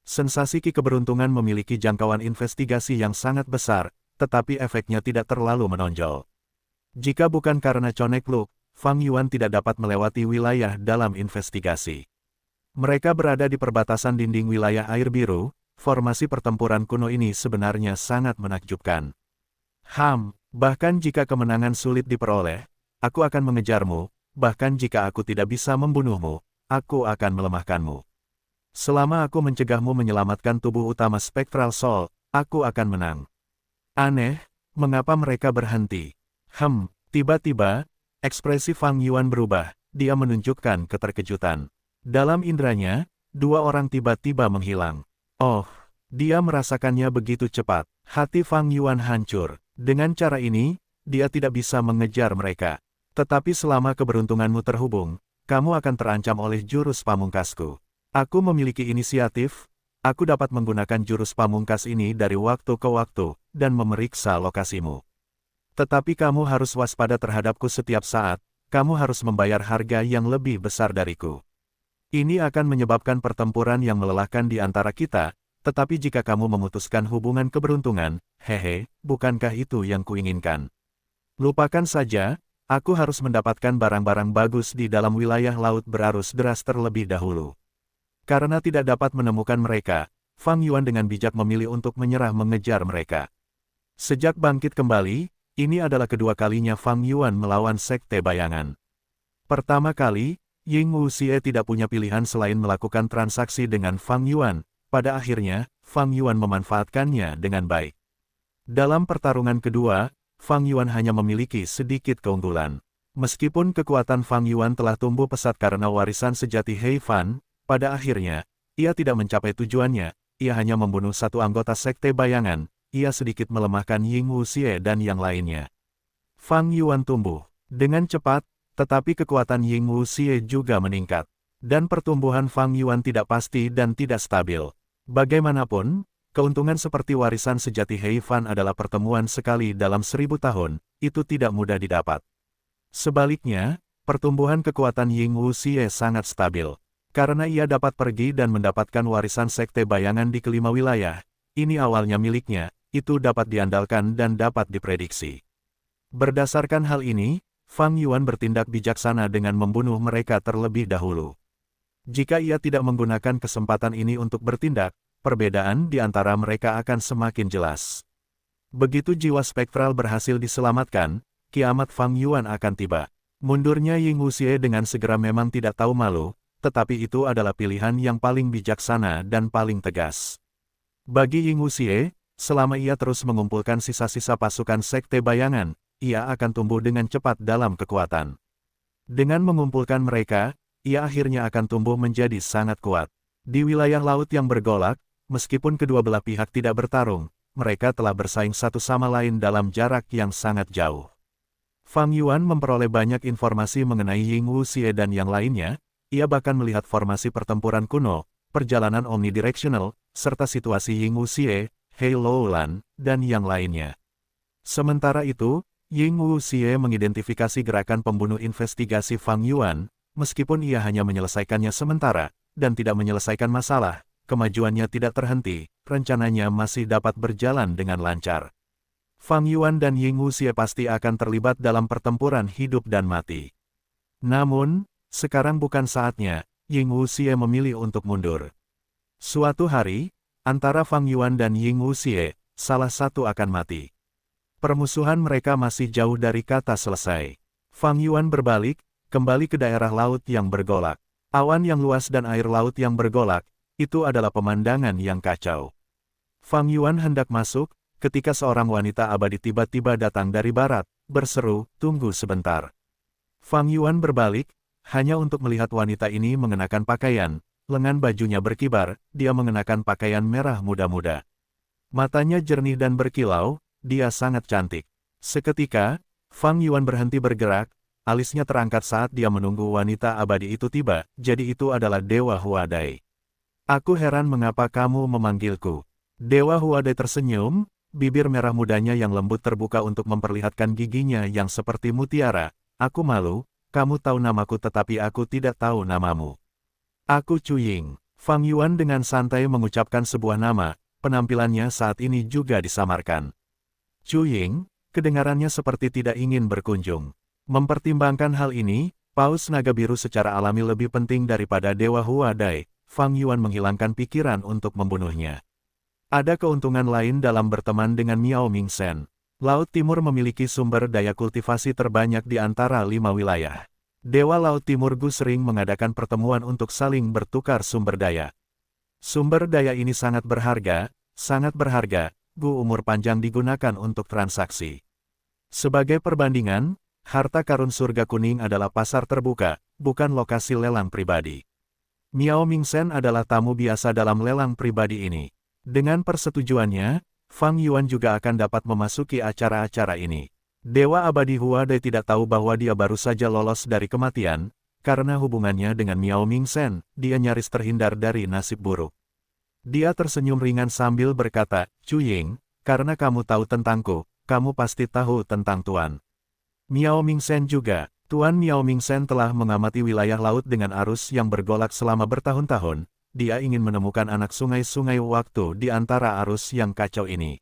Sensasi ki keberuntungan memiliki jangkauan investigasi yang sangat besar, tetapi efeknya tidak terlalu menonjol. Jika bukan karena Connect Loop, Fang Yuan tidak dapat melewati wilayah dalam investigasi. Mereka berada di perbatasan dinding wilayah air biru, formasi pertempuran kuno ini sebenarnya sangat menakjubkan. Bahkan jika kemenangan sulit diperoleh, aku akan mengejarmu, bahkan jika aku tidak bisa membunuhmu, aku akan melemahkanmu. Selama aku mencegahmu menyelamatkan tubuh utama Spectral Soul, aku akan menang. Aneh, mengapa mereka berhenti? Tiba-tiba, ekspresi Fang Yuan berubah, dia menunjukkan keterkejutan. Dalam indranya, dua orang tiba-tiba menghilang. Oh, dia merasakannya begitu cepat. Hati Fang Yuan hancur. Dengan cara ini, dia tidak bisa mengejar mereka. Tetapi selama keberuntunganmu terhubung, kamu akan terancam oleh jurus pamungkasku. Aku memiliki inisiatif, aku dapat menggunakan jurus pamungkas ini dari waktu ke waktu, dan memeriksa lokasimu. Tetapi kamu harus waspada terhadapku setiap saat, kamu harus membayar harga yang lebih besar dariku. Ini akan menyebabkan pertempuran yang melelahkan di antara kita, tetapi jika kamu memutuskan hubungan keberuntungan, bukankah itu yang kuinginkan? Lupakan saja, aku harus mendapatkan barang-barang bagus di dalam wilayah laut berarus deras terlebih dahulu. Karena tidak dapat menemukan mereka, Fang Yuan dengan bijak memilih untuk menyerah mengejar mereka. Sejak bangkit kembali, ini adalah kedua kalinya Fang Yuan melawan Sekte Bayangan. Pertama kali, Ying Wuxie tidak punya pilihan selain melakukan transaksi dengan Fang Yuan. Pada akhirnya, Fang Yuan memanfaatkannya dengan baik. Dalam pertarungan kedua, Fang Yuan hanya memiliki sedikit keunggulan. Meskipun kekuatan Fang Yuan telah tumbuh pesat karena warisan sejati Hei Fan, pada akhirnya, ia tidak mencapai tujuannya, ia hanya membunuh satu anggota Sekte Bayangan, ia sedikit melemahkan Ying Wuxie dan yang lainnya. Fang Yuan tumbuh dengan cepat, tetapi kekuatan Ying Wuxie juga meningkat. Dan pertumbuhan Fang Yuan tidak pasti dan tidak stabil. Bagaimanapun, Keuntungan seperti warisan sejati Hei Fan adalah pertemuan sekali dalam 1000 tahun, itu tidak mudah didapat. Sebaliknya, pertumbuhan kekuatan Ying Wuxie sangat stabil. Karena ia dapat pergi dan mendapatkan warisan sekte bayangan di kelima wilayah, ini awalnya miliknya, itu dapat diandalkan dan dapat diprediksi. Berdasarkan hal ini, Fang Yuan bertindak bijaksana dengan membunuh mereka terlebih dahulu. Jika ia tidak menggunakan kesempatan ini untuk bertindak, perbedaan di antara mereka akan semakin jelas. Begitu jiwa spektral berhasil diselamatkan, kiamat Fang Yuan akan tiba. Mundurnya Ying Wuxie dengan segera memang tidak tahu malu, tetapi itu adalah pilihan yang paling bijaksana dan paling tegas. Bagi Ying Wuxie, selama ia terus mengumpulkan sisa-sisa pasukan sekte bayangan, ia akan tumbuh dengan cepat dalam kekuatan. Dengan mengumpulkan mereka, ia akhirnya akan tumbuh menjadi sangat kuat. Di wilayah laut yang bergolak, meskipun kedua belah pihak tidak bertarung, mereka telah bersaing satu sama lain dalam jarak yang sangat jauh. Fang Yuan memperoleh banyak informasi mengenai Ying Wuxie dan yang lainnya, ia bahkan melihat formasi pertempuran kuno, perjalanan omnidirectional, serta situasi Ying Wuxie, Hei Loulan, dan yang lainnya. Sementara itu, Ying Wuxie mengidentifikasi gerakan pembunuh investigasi Fang Yuan, meskipun ia hanya menyelesaikannya sementara, dan tidak menyelesaikan masalah, kemajuannya tidak terhenti, rencananya masih dapat berjalan dengan lancar. Fang Yuan dan Ying Wuxie pasti akan terlibat dalam pertempuran hidup dan mati. Namun, sekarang bukan saatnya, Ying Wuxie memilih untuk mundur. Suatu hari, antara Fang Yuan dan Ying Wuxie, salah satu akan mati. Permusuhan mereka masih jauh dari kata selesai. Fang Yuan berbalik, kembali ke daerah laut yang bergolak. Awan yang luas dan air laut yang bergolak, itu adalah pemandangan yang kacau. Fang Yuan hendak masuk, ketika seorang wanita abadi tiba-tiba datang dari barat, berseru, "Tunggu sebentar." Fang Yuan berbalik, hanya untuk melihat wanita ini mengenakan pakaian, lengan bajunya berkibar, dia mengenakan pakaian merah muda-muda. Matanya jernih dan berkilau, dia sangat cantik. Seketika, Fang Yuan berhenti bergerak, alisnya terangkat saat dia menunggu wanita abadi itu tiba, jadi itu adalah Dewa Huadai. "Aku heran mengapa kamu memanggilku." Dewa Huadai tersenyum, bibir merah mudanya yang lembut terbuka untuk memperlihatkan giginya yang seperti mutiara. "Aku malu, kamu tahu namaku tetapi aku tidak tahu namamu." "Aku Chu Ying." Fang Yuan dengan santai mengucapkan sebuah nama, penampilannya saat ini juga disamarkan. Chu Ying, kedengarannya seperti tidak ingin berkunjung. Mempertimbangkan hal ini, paus naga biru secara alami lebih penting daripada Dewa Huadai. Fang Yuan menghilangkan pikiran untuk membunuhnya. Ada keuntungan lain dalam berteman dengan Miao Mingsen. Laut Timur memiliki sumber daya kultivasi terbanyak di antara 5 wilayah. Dewa Laut Timur Gu sering mengadakan pertemuan untuk saling bertukar sumber daya. Sumber daya ini sangat berharga, Gu umur panjang digunakan untuk transaksi. Sebagai perbandingan, harta karun surga kuning adalah pasar terbuka, bukan lokasi lelang pribadi. Miao Mingsen adalah tamu biasa dalam lelang pribadi ini. Dengan persetujuannya, Fang Yuan juga akan dapat memasuki acara-acara ini. Dewa Abadi Huadai tidak tahu bahwa dia baru saja lolos dari kematian, karena hubungannya dengan Miao Mingsen, dia nyaris terhindar dari nasib buruk. Dia tersenyum ringan sambil berkata, "Chu Ying, karena kamu tahu tentangku, kamu pasti tahu tentang Tuan Miao Mingsen juga." Tuan Miao Mingsen telah mengamati wilayah laut dengan arus yang bergolak selama bertahun-tahun. Dia ingin menemukan anak sungai-sungai waktu di antara arus yang kacau ini.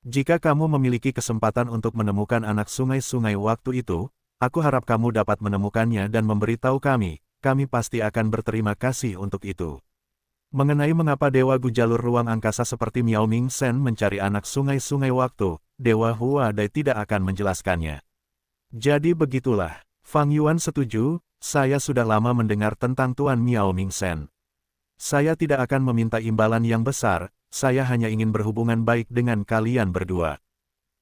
"Jika kamu memiliki kesempatan untuk menemukan anak sungai-sungai waktu itu, aku harap kamu dapat menemukannya dan memberitahu kami pasti akan berterima kasih untuk itu." Mengenai mengapa Dewa Gu jalur ruang angkasa seperti Miao Mingsen mencari anak sungai-sungai waktu, Dewa Huadai tidak akan menjelaskannya. Jadi begitulah, Fang Yuan setuju, saya sudah lama mendengar tentang Tuan Miao Mingsen. Saya tidak akan meminta imbalan yang besar, saya hanya ingin berhubungan baik dengan kalian berdua.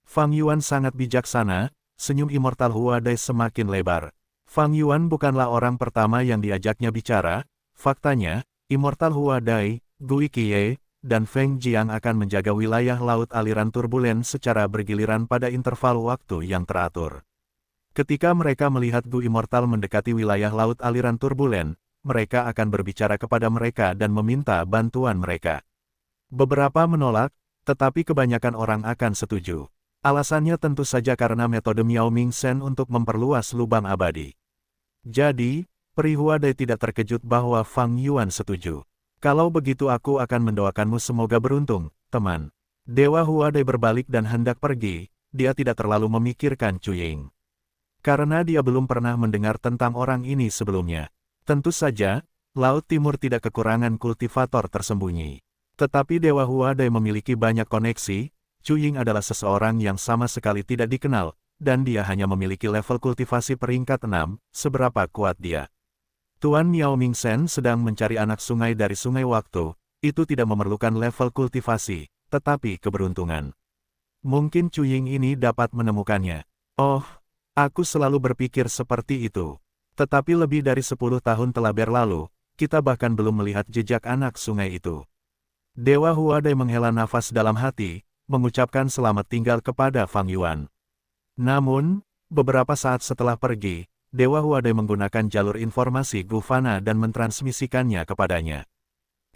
Fang Yuan sangat bijaksana, senyum immortal Huadai semakin lebar. Fang Yuan bukanlah orang pertama yang diajaknya bicara, faktanya, Immortal Huadai, Gui Qiye, dan Feng Jiang akan menjaga wilayah laut aliran turbulen secara bergiliran pada interval waktu yang teratur. Ketika mereka melihat Gu Immortal mendekati wilayah laut aliran turbulen, mereka akan berbicara kepada mereka dan meminta bantuan mereka. Beberapa menolak, tetapi kebanyakan orang akan setuju. Alasannya tentu saja karena metode Miao Ming Shen untuk memperluas lubang abadi. Jadi, Peri Huadai tidak terkejut bahwa Fang Yuan setuju. Kalau begitu aku akan mendoakanmu semoga beruntung, teman. Dewa Huadai berbalik dan hendak pergi, dia tidak terlalu memikirkan Cu Ying. Karena dia belum pernah mendengar tentang orang ini sebelumnya. Tentu saja, Laut Timur tidak kekurangan kultivator tersembunyi. Tetapi Dewa Huadai memiliki banyak koneksi, Cu Ying adalah seseorang yang sama sekali tidak dikenal, dan dia hanya memiliki level kultivasi peringkat 6, seberapa kuat dia. Tuan Miao Ming Shen sedang mencari anak sungai dari sungai waktu, itu tidak memerlukan level kultivasi, tetapi keberuntungan. Mungkin Cu Ying ini dapat menemukannya. Oh, aku selalu berpikir seperti itu. Tetapi lebih dari 10 tahun telah berlalu, kita bahkan belum melihat jejak anak sungai itu. Dewa Huadai menghela nafas dalam hati, mengucapkan selamat tinggal kepada Fang Yuan. Namun, beberapa saat setelah pergi, Dewa Huadai menggunakan jalur informasi Gufana dan mentransmisikannya kepadanya.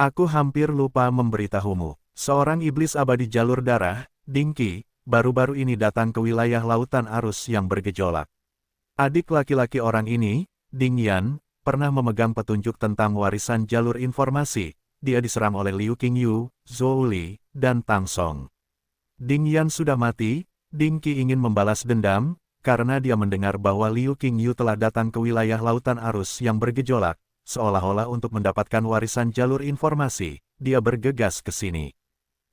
Aku hampir lupa memberitahumu, seorang iblis abadi jalur darah, Ding Qi, baru-baru ini datang ke wilayah lautan arus yang bergejolak. Adik laki-laki orang ini, Ding Yan, pernah memegang petunjuk tentang warisan jalur informasi. Dia diserang oleh Liu Qingyu, Zhou Li, dan Tang Song. Ding Yan sudah mati, Ding Qi ingin membalas dendam, karena dia mendengar bahwa Liu Qingyu telah datang ke wilayah lautan arus yang bergejolak, seolah-olah untuk mendapatkan warisan jalur informasi, dia bergegas ke sini.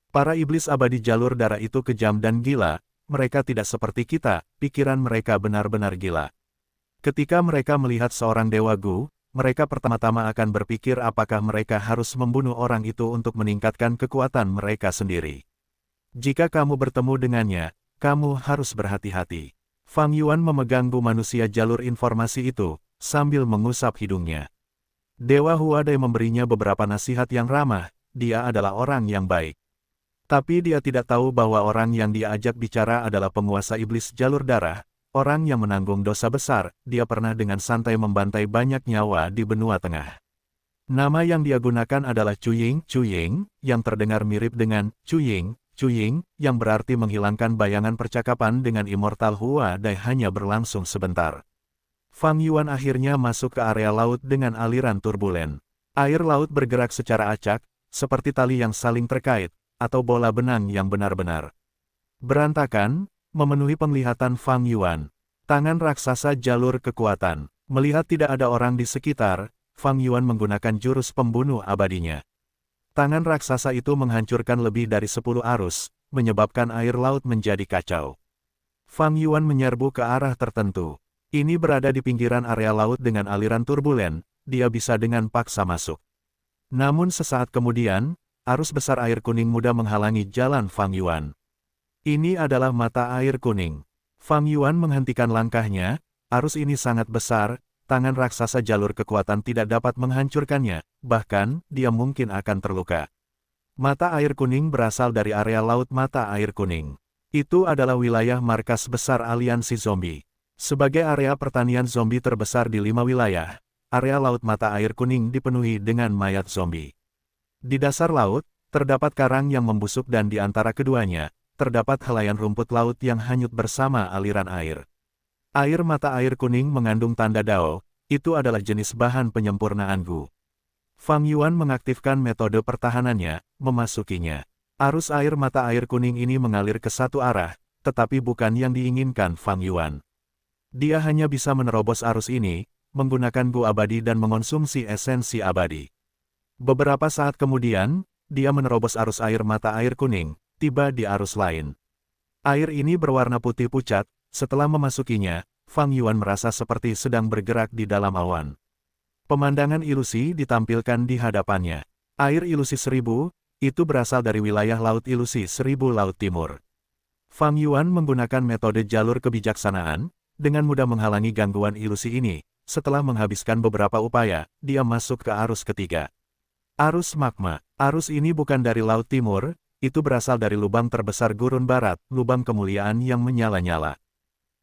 Para iblis abadi jalur darah itu kejam dan gila, mereka tidak seperti kita, pikiran mereka benar-benar gila. Ketika mereka melihat seorang Dewa Gu, mereka pertama-tama akan berpikir apakah mereka harus membunuh orang itu untuk meningkatkan kekuatan mereka sendiri. Jika kamu bertemu dengannya, kamu harus berhati-hati. Fang Yuan memegang Gu manusia jalur informasi itu, sambil mengusap hidungnya. Dewa Huadai memberinya beberapa nasihat yang ramah, dia adalah orang yang baik. Tapi dia tidak tahu bahwa orang yang dia ajak bicara adalah penguasa iblis jalur darah, orang yang menanggung dosa besar. Dia pernah dengan santai membantai banyak nyawa di benua tengah. Nama yang dia gunakan adalah Cu Ying, yang terdengar mirip dengan Cu Ying, yang berarti menghilangkan bayangan percakapan dengan Immortal Huadai hanya berlangsung sebentar. Fang Yuan akhirnya masuk ke area laut dengan aliran turbulen. Air laut bergerak secara acak, seperti tali yang saling terkait, atau bola benang yang benar-benar berantakan, memenuhi penglihatan Fang Yuan. Tangan raksasa jalur kekuatan. Melihat tidak ada orang di sekitar, Fang Yuan menggunakan jurus pembunuh abadinya. Tangan raksasa itu menghancurkan lebih dari 10 arus, menyebabkan air laut menjadi kacau. Fang Yuan menyerbu ke arah tertentu. Ini berada di pinggiran area laut dengan aliran turbulen, dia bisa dengan paksa masuk. Namun sesaat kemudian, arus besar air kuning muda menghalangi jalan Fang Yuan. Ini adalah mata air kuning. Fang Yuan menghentikan langkahnya, arus ini sangat besar, tangan raksasa jalur kekuatan tidak dapat menghancurkannya, bahkan, dia mungkin akan terluka. Mata air kuning berasal dari area laut mata air kuning. Itu adalah wilayah markas besar aliansi zombie. Sebagai area pertanian zombie terbesar di 5 wilayah, area laut mata air kuning dipenuhi dengan mayat zombie. Di dasar laut, terdapat karang yang membusuk dan di antara keduanya, terdapat helaian rumput laut yang hanyut bersama aliran air. Air mata air kuning mengandung tanda Dao, itu adalah jenis bahan penyempurnaan Gu. Fang Yuan mengaktifkan metode pertahanannya, memasukinya. Arus air mata air kuning ini mengalir ke satu arah, tetapi bukan yang diinginkan Fang Yuan. Dia hanya bisa menerobos arus ini, menggunakan Gu abadi dan mengonsumsi esensi abadi. Beberapa saat kemudian, dia menerobos arus air mata air kuning, tiba di arus lain. Air ini berwarna putih pucat, setelah memasukinya, Fang Yuan merasa seperti sedang bergerak di dalam awan. Pemandangan ilusi ditampilkan di hadapannya. Air ilusi 1000, itu berasal dari wilayah laut ilusi 1000 Laut Timur. Fang Yuan menggunakan metode jalur kebijaksanaan, dengan mudah menghalangi gangguan ilusi ini. Setelah menghabiskan beberapa upaya, dia masuk ke arus ketiga. Arus magma. Arus ini bukan dari Laut Timur, itu berasal dari lubang terbesar gurun barat, lubang kemuliaan yang menyala-nyala.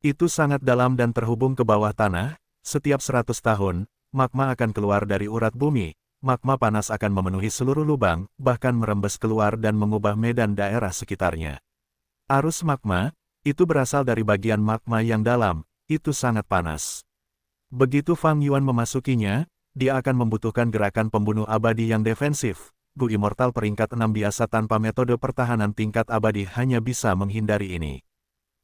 Itu sangat dalam dan terhubung ke bawah tanah, setiap 100 tahun, magma akan keluar dari urat bumi, magma panas akan memenuhi seluruh lubang, bahkan merembes keluar dan mengubah medan daerah sekitarnya. Arus magma, itu berasal dari bagian magma yang dalam, itu sangat panas. Begitu Fang Yuan memasukinya, dia akan membutuhkan gerakan pembunuh abadi yang defensif. Gu Immortal peringkat 6 biasa tanpa metode pertahanan tingkat abadi hanya bisa menghindari ini.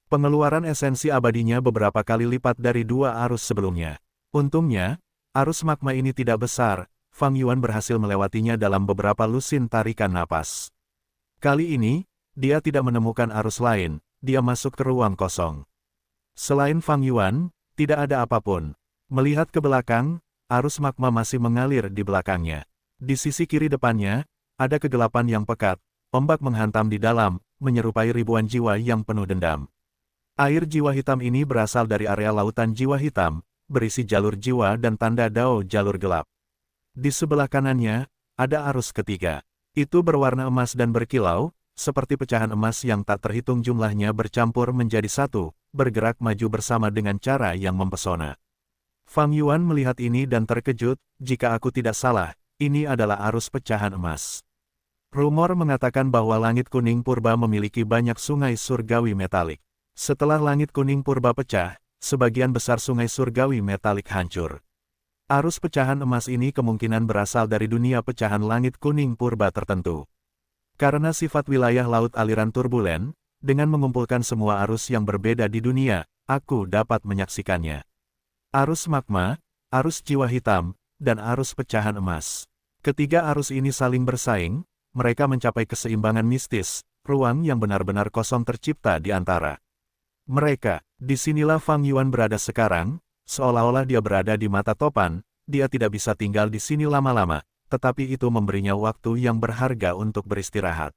Pengeluaran esensi abadinya beberapa kali lipat dari 2 arus sebelumnya. Untungnya, arus magma ini tidak besar, Fang Yuan berhasil melewatinya dalam beberapa lusin tarikan napas. Kali ini, dia tidak menemukan arus lain, dia masuk ke ruang kosong. Selain Fang Yuan, tidak ada apapun. Melihat ke belakang, arus magma masih mengalir di belakangnya. Di sisi kiri depannya, ada kegelapan yang pekat, ombak menghantam di dalam, menyerupai ribuan jiwa yang penuh dendam. Air jiwa hitam ini berasal dari area lautan jiwa hitam, berisi jalur jiwa dan tanda dao jalur gelap. Di sebelah kanannya, ada arus ketiga. Itu berwarna emas dan berkilau, seperti pecahan emas yang tak terhitung jumlahnya bercampur menjadi satu, bergerak maju bersama dengan cara yang mempesona. Fang Yuan melihat ini dan terkejut, jika aku tidak salah, ini adalah arus pecahan emas. Rumor mengatakan bahwa langit kuning purba memiliki banyak sungai surgawi metalik. Setelah langit kuning purba pecah, sebagian besar sungai surgawi metalik hancur. Arus pecahan emas ini kemungkinan berasal dari dunia pecahan langit kuning purba tertentu. Karena sifat wilayah laut aliran turbulen, dengan mengumpulkan semua arus yang berbeda di dunia, aku dapat menyaksikannya. Arus magma, arus jiwa hitam, dan arus pecahan emas. Ketiga arus ini saling bersaing, mereka mencapai keseimbangan mistis, ruang yang benar-benar kosong tercipta di antara mereka. Disinilah Fang Yuan berada sekarang, seolah-olah dia berada di mata topan, dia tidak bisa tinggal di sini lama-lama, tetapi itu memberinya waktu yang berharga untuk beristirahat.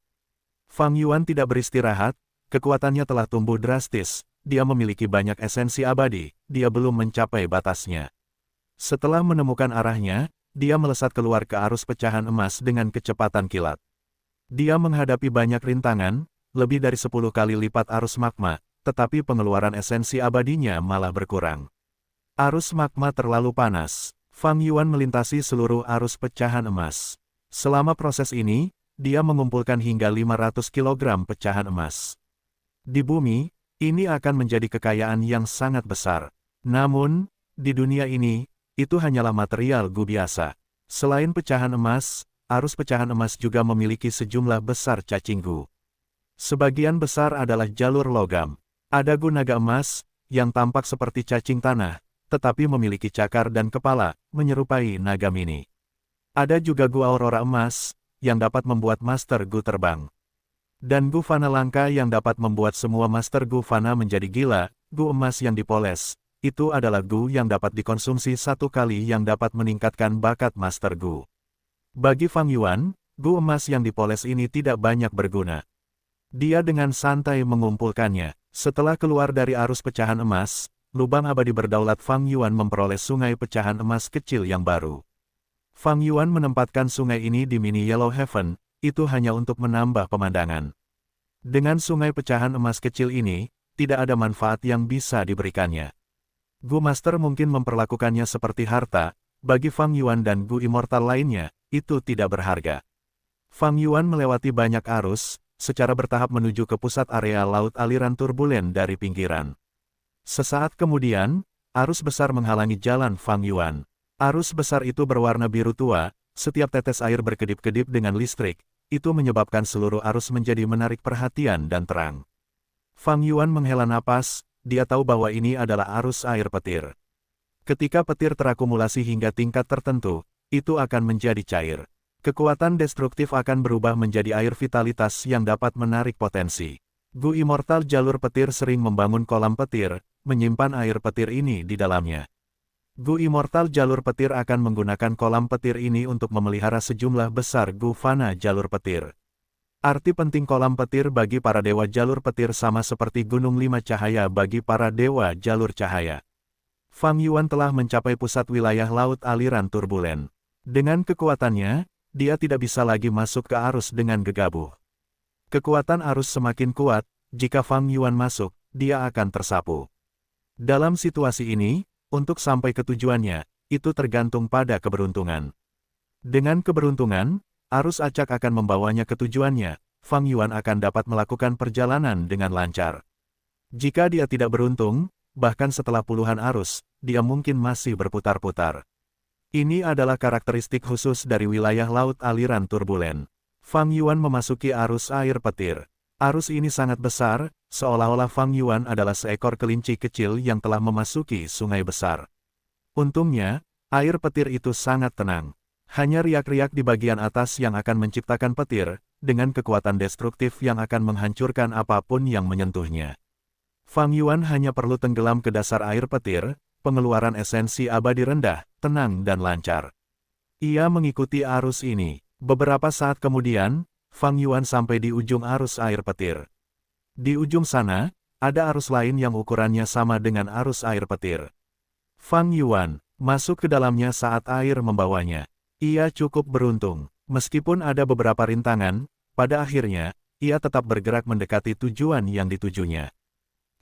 Fang Yuan tidak beristirahat, kekuatannya telah tumbuh drastis, dia memiliki banyak esensi abadi, dia belum mencapai batasnya. Setelah menemukan arahnya, dia melesat keluar ke arus pecahan emas dengan kecepatan kilat. Dia menghadapi banyak rintangan, lebih dari 10 kali lipat arus magma, tetapi pengeluaran esensi abadinya malah berkurang. Arus magma terlalu panas. Fang Yuan melintasi seluruh arus pecahan emas. Selama proses ini, dia mengumpulkan hingga 500 kg pecahan emas. Di bumi, ini akan menjadi kekayaan yang sangat besar. Namun, di dunia ini, itu hanyalah material gu biasa. Selain pecahan emas, arus pecahan emas juga memiliki sejumlah besar cacing gu. Sebagian besar adalah jalur logam. Ada gu naga emas, yang tampak seperti cacing tanah, tetapi memiliki cakar dan kepala, menyerupai naga mini. Ada juga gu aurora emas, yang dapat membuat Master Gu terbang. Dan gu fana langka yang dapat membuat semua Master Gu fana menjadi gila. Gu emas yang dipoles, itu adalah gu yang dapat dikonsumsi 1 kali yang dapat meningkatkan bakat Master Gu. Bagi Fang Yuan, gu emas yang dipoles ini tidak banyak berguna. Dia dengan santai mengumpulkannya. Setelah keluar dari arus pecahan emas, lubang abadi berdaulat Fang Yuan memperoleh sungai pecahan emas kecil yang baru. Fang Yuan menempatkan sungai ini di mini Yellow Heaven, itu hanya untuk menambah pemandangan. Dengan sungai pecahan emas kecil ini, tidak ada manfaat yang bisa diberikannya. Gu Master mungkin memperlakukannya seperti harta, bagi Fang Yuan dan Gu Immortal lainnya, itu tidak berharga. Fang Yuan melewati banyak arus, secara bertahap menuju ke pusat area laut aliran turbulen dari pinggiran. Sesaat kemudian, arus besar menghalangi jalan Fang Yuan. Arus besar itu berwarna biru tua, setiap tetes air berkedip-kedip dengan listrik, itu menyebabkan seluruh arus menjadi menarik perhatian dan terang. Fang Yuan menghela napas, dia tahu bahwa ini adalah arus air petir. Ketika petir terakumulasi hingga tingkat tertentu, itu akan menjadi cair. Kekuatan destruktif akan berubah menjadi air vitalitas yang dapat menarik potensi. Gu Immortal jalur petir sering membangun kolam petir, menyimpan air petir ini di dalamnya. Gu Immortal jalur petir akan menggunakan kolam petir ini untuk memelihara sejumlah besar gu fana jalur petir. Arti penting kolam petir bagi para dewa jalur petir sama seperti gunung 5 cahaya bagi para dewa jalur cahaya. Fang Yuan telah mencapai pusat wilayah laut aliran turbulen. Dengan kekuatannya, dia tidak bisa lagi masuk ke arus dengan gegabah. Kekuatan arus semakin kuat, jika Fang Yuan masuk, dia akan tersapu. Dalam situasi ini, untuk sampai ke tujuannya, itu tergantung pada keberuntungan. Dengan keberuntungan, arus acak akan membawanya ke tujuannya. Fang Yuan akan dapat melakukan perjalanan dengan lancar. Jika dia tidak beruntung, bahkan setelah puluhan arus, dia mungkin masih berputar-putar. Ini adalah karakteristik khusus dari wilayah laut aliran turbulen. Fang Yuan memasuki arus air petir. Arus ini sangat besar, seolah-olah Fang Yuan adalah seekor kelinci kecil yang telah memasuki sungai besar. Untungnya, air petir itu sangat tenang. Hanya riak-riak di bagian atas yang akan menciptakan petir, dengan kekuatan destruktif yang akan menghancurkan apapun yang menyentuhnya. Fang Yuan hanya perlu tenggelam ke dasar air petir, pengeluaran esensi abadi rendah, tenang dan lancar. Ia mengikuti arus ini. Beberapa saat kemudian, Fang Yuan sampai di ujung arus air petir. Di ujung sana, ada arus lain yang ukurannya sama dengan arus air petir. Fang Yuan masuk ke dalamnya saat air membawanya. Ia cukup beruntung. Meskipun ada beberapa rintangan, pada akhirnya, ia tetap bergerak mendekati tujuan yang ditujunya.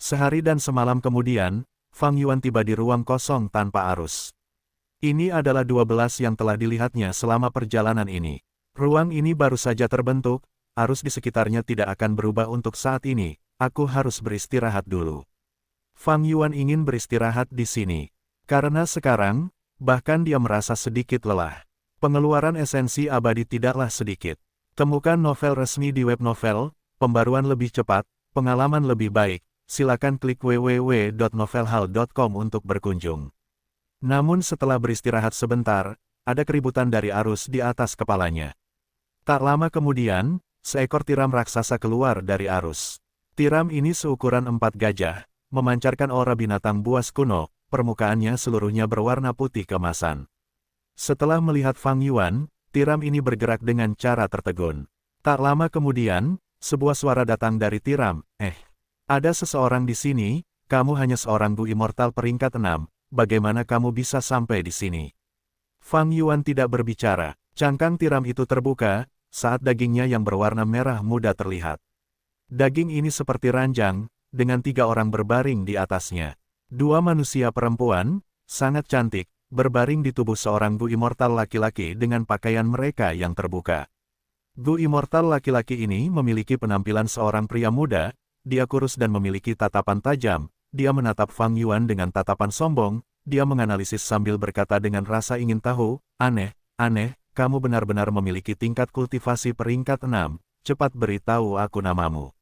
Sehari dan semalam kemudian, Fang Yuan tiba di ruang kosong tanpa arus. Ini adalah 12 yang telah dilihatnya selama perjalanan ini. Ruang ini baru saja terbentuk, arus di sekitarnya tidak akan berubah untuk saat ini, aku harus beristirahat dulu. Fang Yuan ingin beristirahat di sini. Karena sekarang, bahkan dia merasa sedikit lelah. Pengeluaran esensi abadi tidaklah sedikit. Temukan novel resmi di web novel, pembaruan lebih cepat, pengalaman lebih baik, silakan klik www.novelhall.com untuk berkunjung. Namun setelah beristirahat sebentar, ada keributan dari arus di atas kepalanya. Tak lama kemudian, seekor tiram raksasa keluar dari arus. Tiram ini seukuran 4 gajah, memancarkan aura binatang buas kuno, permukaannya seluruhnya berwarna putih keemasan. Setelah melihat Fang Yuan, tiram ini bergerak dengan cara tertegun. Tak lama kemudian, sebuah suara datang dari tiram, ada seseorang di sini, kamu hanya seorang Gu Immortal peringkat 6, bagaimana kamu bisa sampai di sini? Fang Yuan tidak berbicara, cangkang tiram itu terbuka, saat dagingnya yang berwarna merah muda terlihat. Daging ini seperti ranjang, dengan 3 orang berbaring di atasnya. 2 manusia perempuan, sangat cantik, berbaring di tubuh seorang Gu Immortal laki-laki dengan pakaian mereka yang terbuka. Gu Immortal laki-laki ini memiliki penampilan seorang pria muda, dia kurus dan memiliki tatapan tajam, dia menatap Fang Yuan dengan tatapan sombong, dia menganalisis sambil berkata dengan rasa ingin tahu, aneh, kamu benar-benar memiliki tingkat kultivasi peringkat 6, cepat beritahu aku namamu.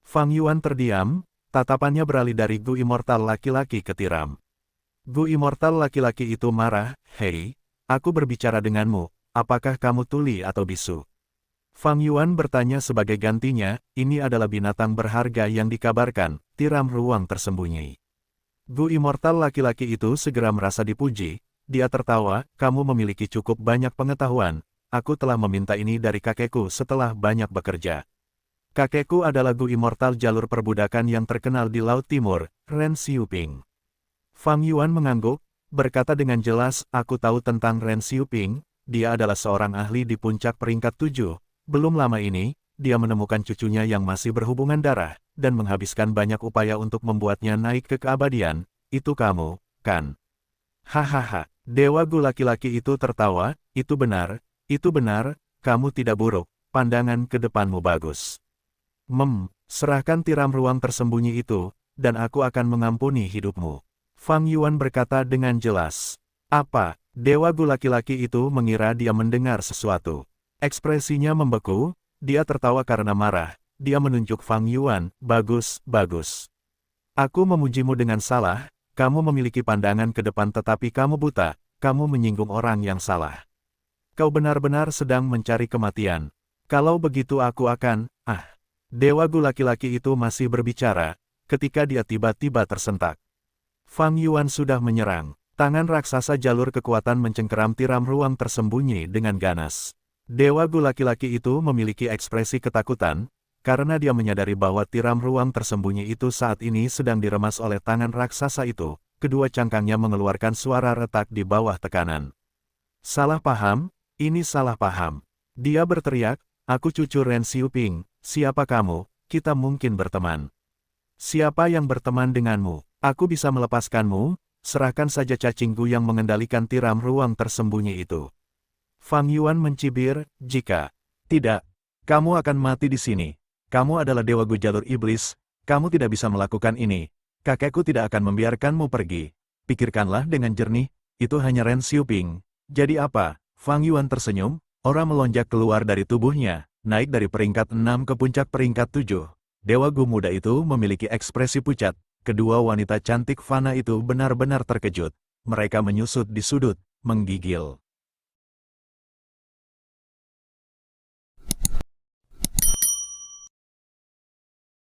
Fang Yuan terdiam, tatapannya beralih dari Gu Immortal laki-laki ke tiram. Gu Immortal laki-laki itu marah, hei, aku berbicara denganmu, apakah kamu tuli atau bisu? Fang Yuan bertanya sebagai gantinya, ini adalah binatang berharga yang dikabarkan, tiram ruang tersembunyi. Gu Immortal laki-laki itu segera merasa dipuji. Dia tertawa, kamu memiliki cukup banyak pengetahuan, aku telah meminta ini dari kakekku setelah banyak bekerja. Kakekku adalah Gu Immortal jalur perbudakan yang terkenal di Laut Timur, Ren Xiuping. Fang Yuan mengangguk, berkata dengan jelas, aku tahu tentang Ren Xiuping, dia adalah seorang ahli di puncak peringkat 7, belum lama ini, dia menemukan cucunya yang masih berhubungan darah, dan menghabiskan banyak upaya untuk membuatnya naik ke keabadian, itu kamu, kan? Hahaha. Dewa Gu laki-laki itu tertawa, itu benar, kamu tidak buruk, pandangan ke depanmu bagus. Serahkan tiram ruang tersembunyi itu, dan aku akan mengampuni hidupmu. Fang Yuan berkata dengan jelas. Apa? Dewa Gu laki-laki itu mengira dia mendengar sesuatu. Ekspresinya membeku, dia tertawa karena marah, dia menunjuk Fang Yuan, bagus. Aku memujimu dengan salah, kamu memiliki pandangan ke depan tetapi kamu buta, kamu menyinggung orang yang salah. Kau benar-benar sedang mencari kematian. Kalau begitu aku akan, Dewa Gu laki-laki itu masih berbicara, ketika dia tiba-tiba tersentak. Fang Yuan sudah menyerang, tangan raksasa jalur kekuatan mencengkeram tiram ruang tersembunyi dengan ganas. Dewa Gu laki-laki itu memiliki ekspresi ketakutan, karena dia menyadari bahwa tiram ruang tersembunyi itu saat ini sedang diremas oleh tangan raksasa itu, kedua cangkangnya mengeluarkan suara retak di bawah tekanan. Salah paham, ini salah paham. Dia berteriak, aku cucu Ren Xiuping, siapa kamu, kita mungkin berteman. Siapa yang berteman denganmu, aku bisa melepaskanmu, serahkan saja cacingku yang mengendalikan tiram ruang tersembunyi itu. Fang Yuan mencibir, jika tidak, kamu akan mati di sini. Kamu adalah Dewa Gu Jalur Iblis, kamu tidak bisa melakukan ini. Kakekku tidak akan membiarkanmu pergi. Pikirkanlah dengan jernih, itu hanya Ren Xiuping. Jadi apa? Fang Yuan tersenyum, aura melonjak keluar dari tubuhnya, naik dari peringkat 6 ke puncak peringkat 7. Dewa Gu muda itu memiliki ekspresi pucat. Kedua wanita cantik fana itu benar-benar terkejut. Mereka menyusut di sudut, menggigil.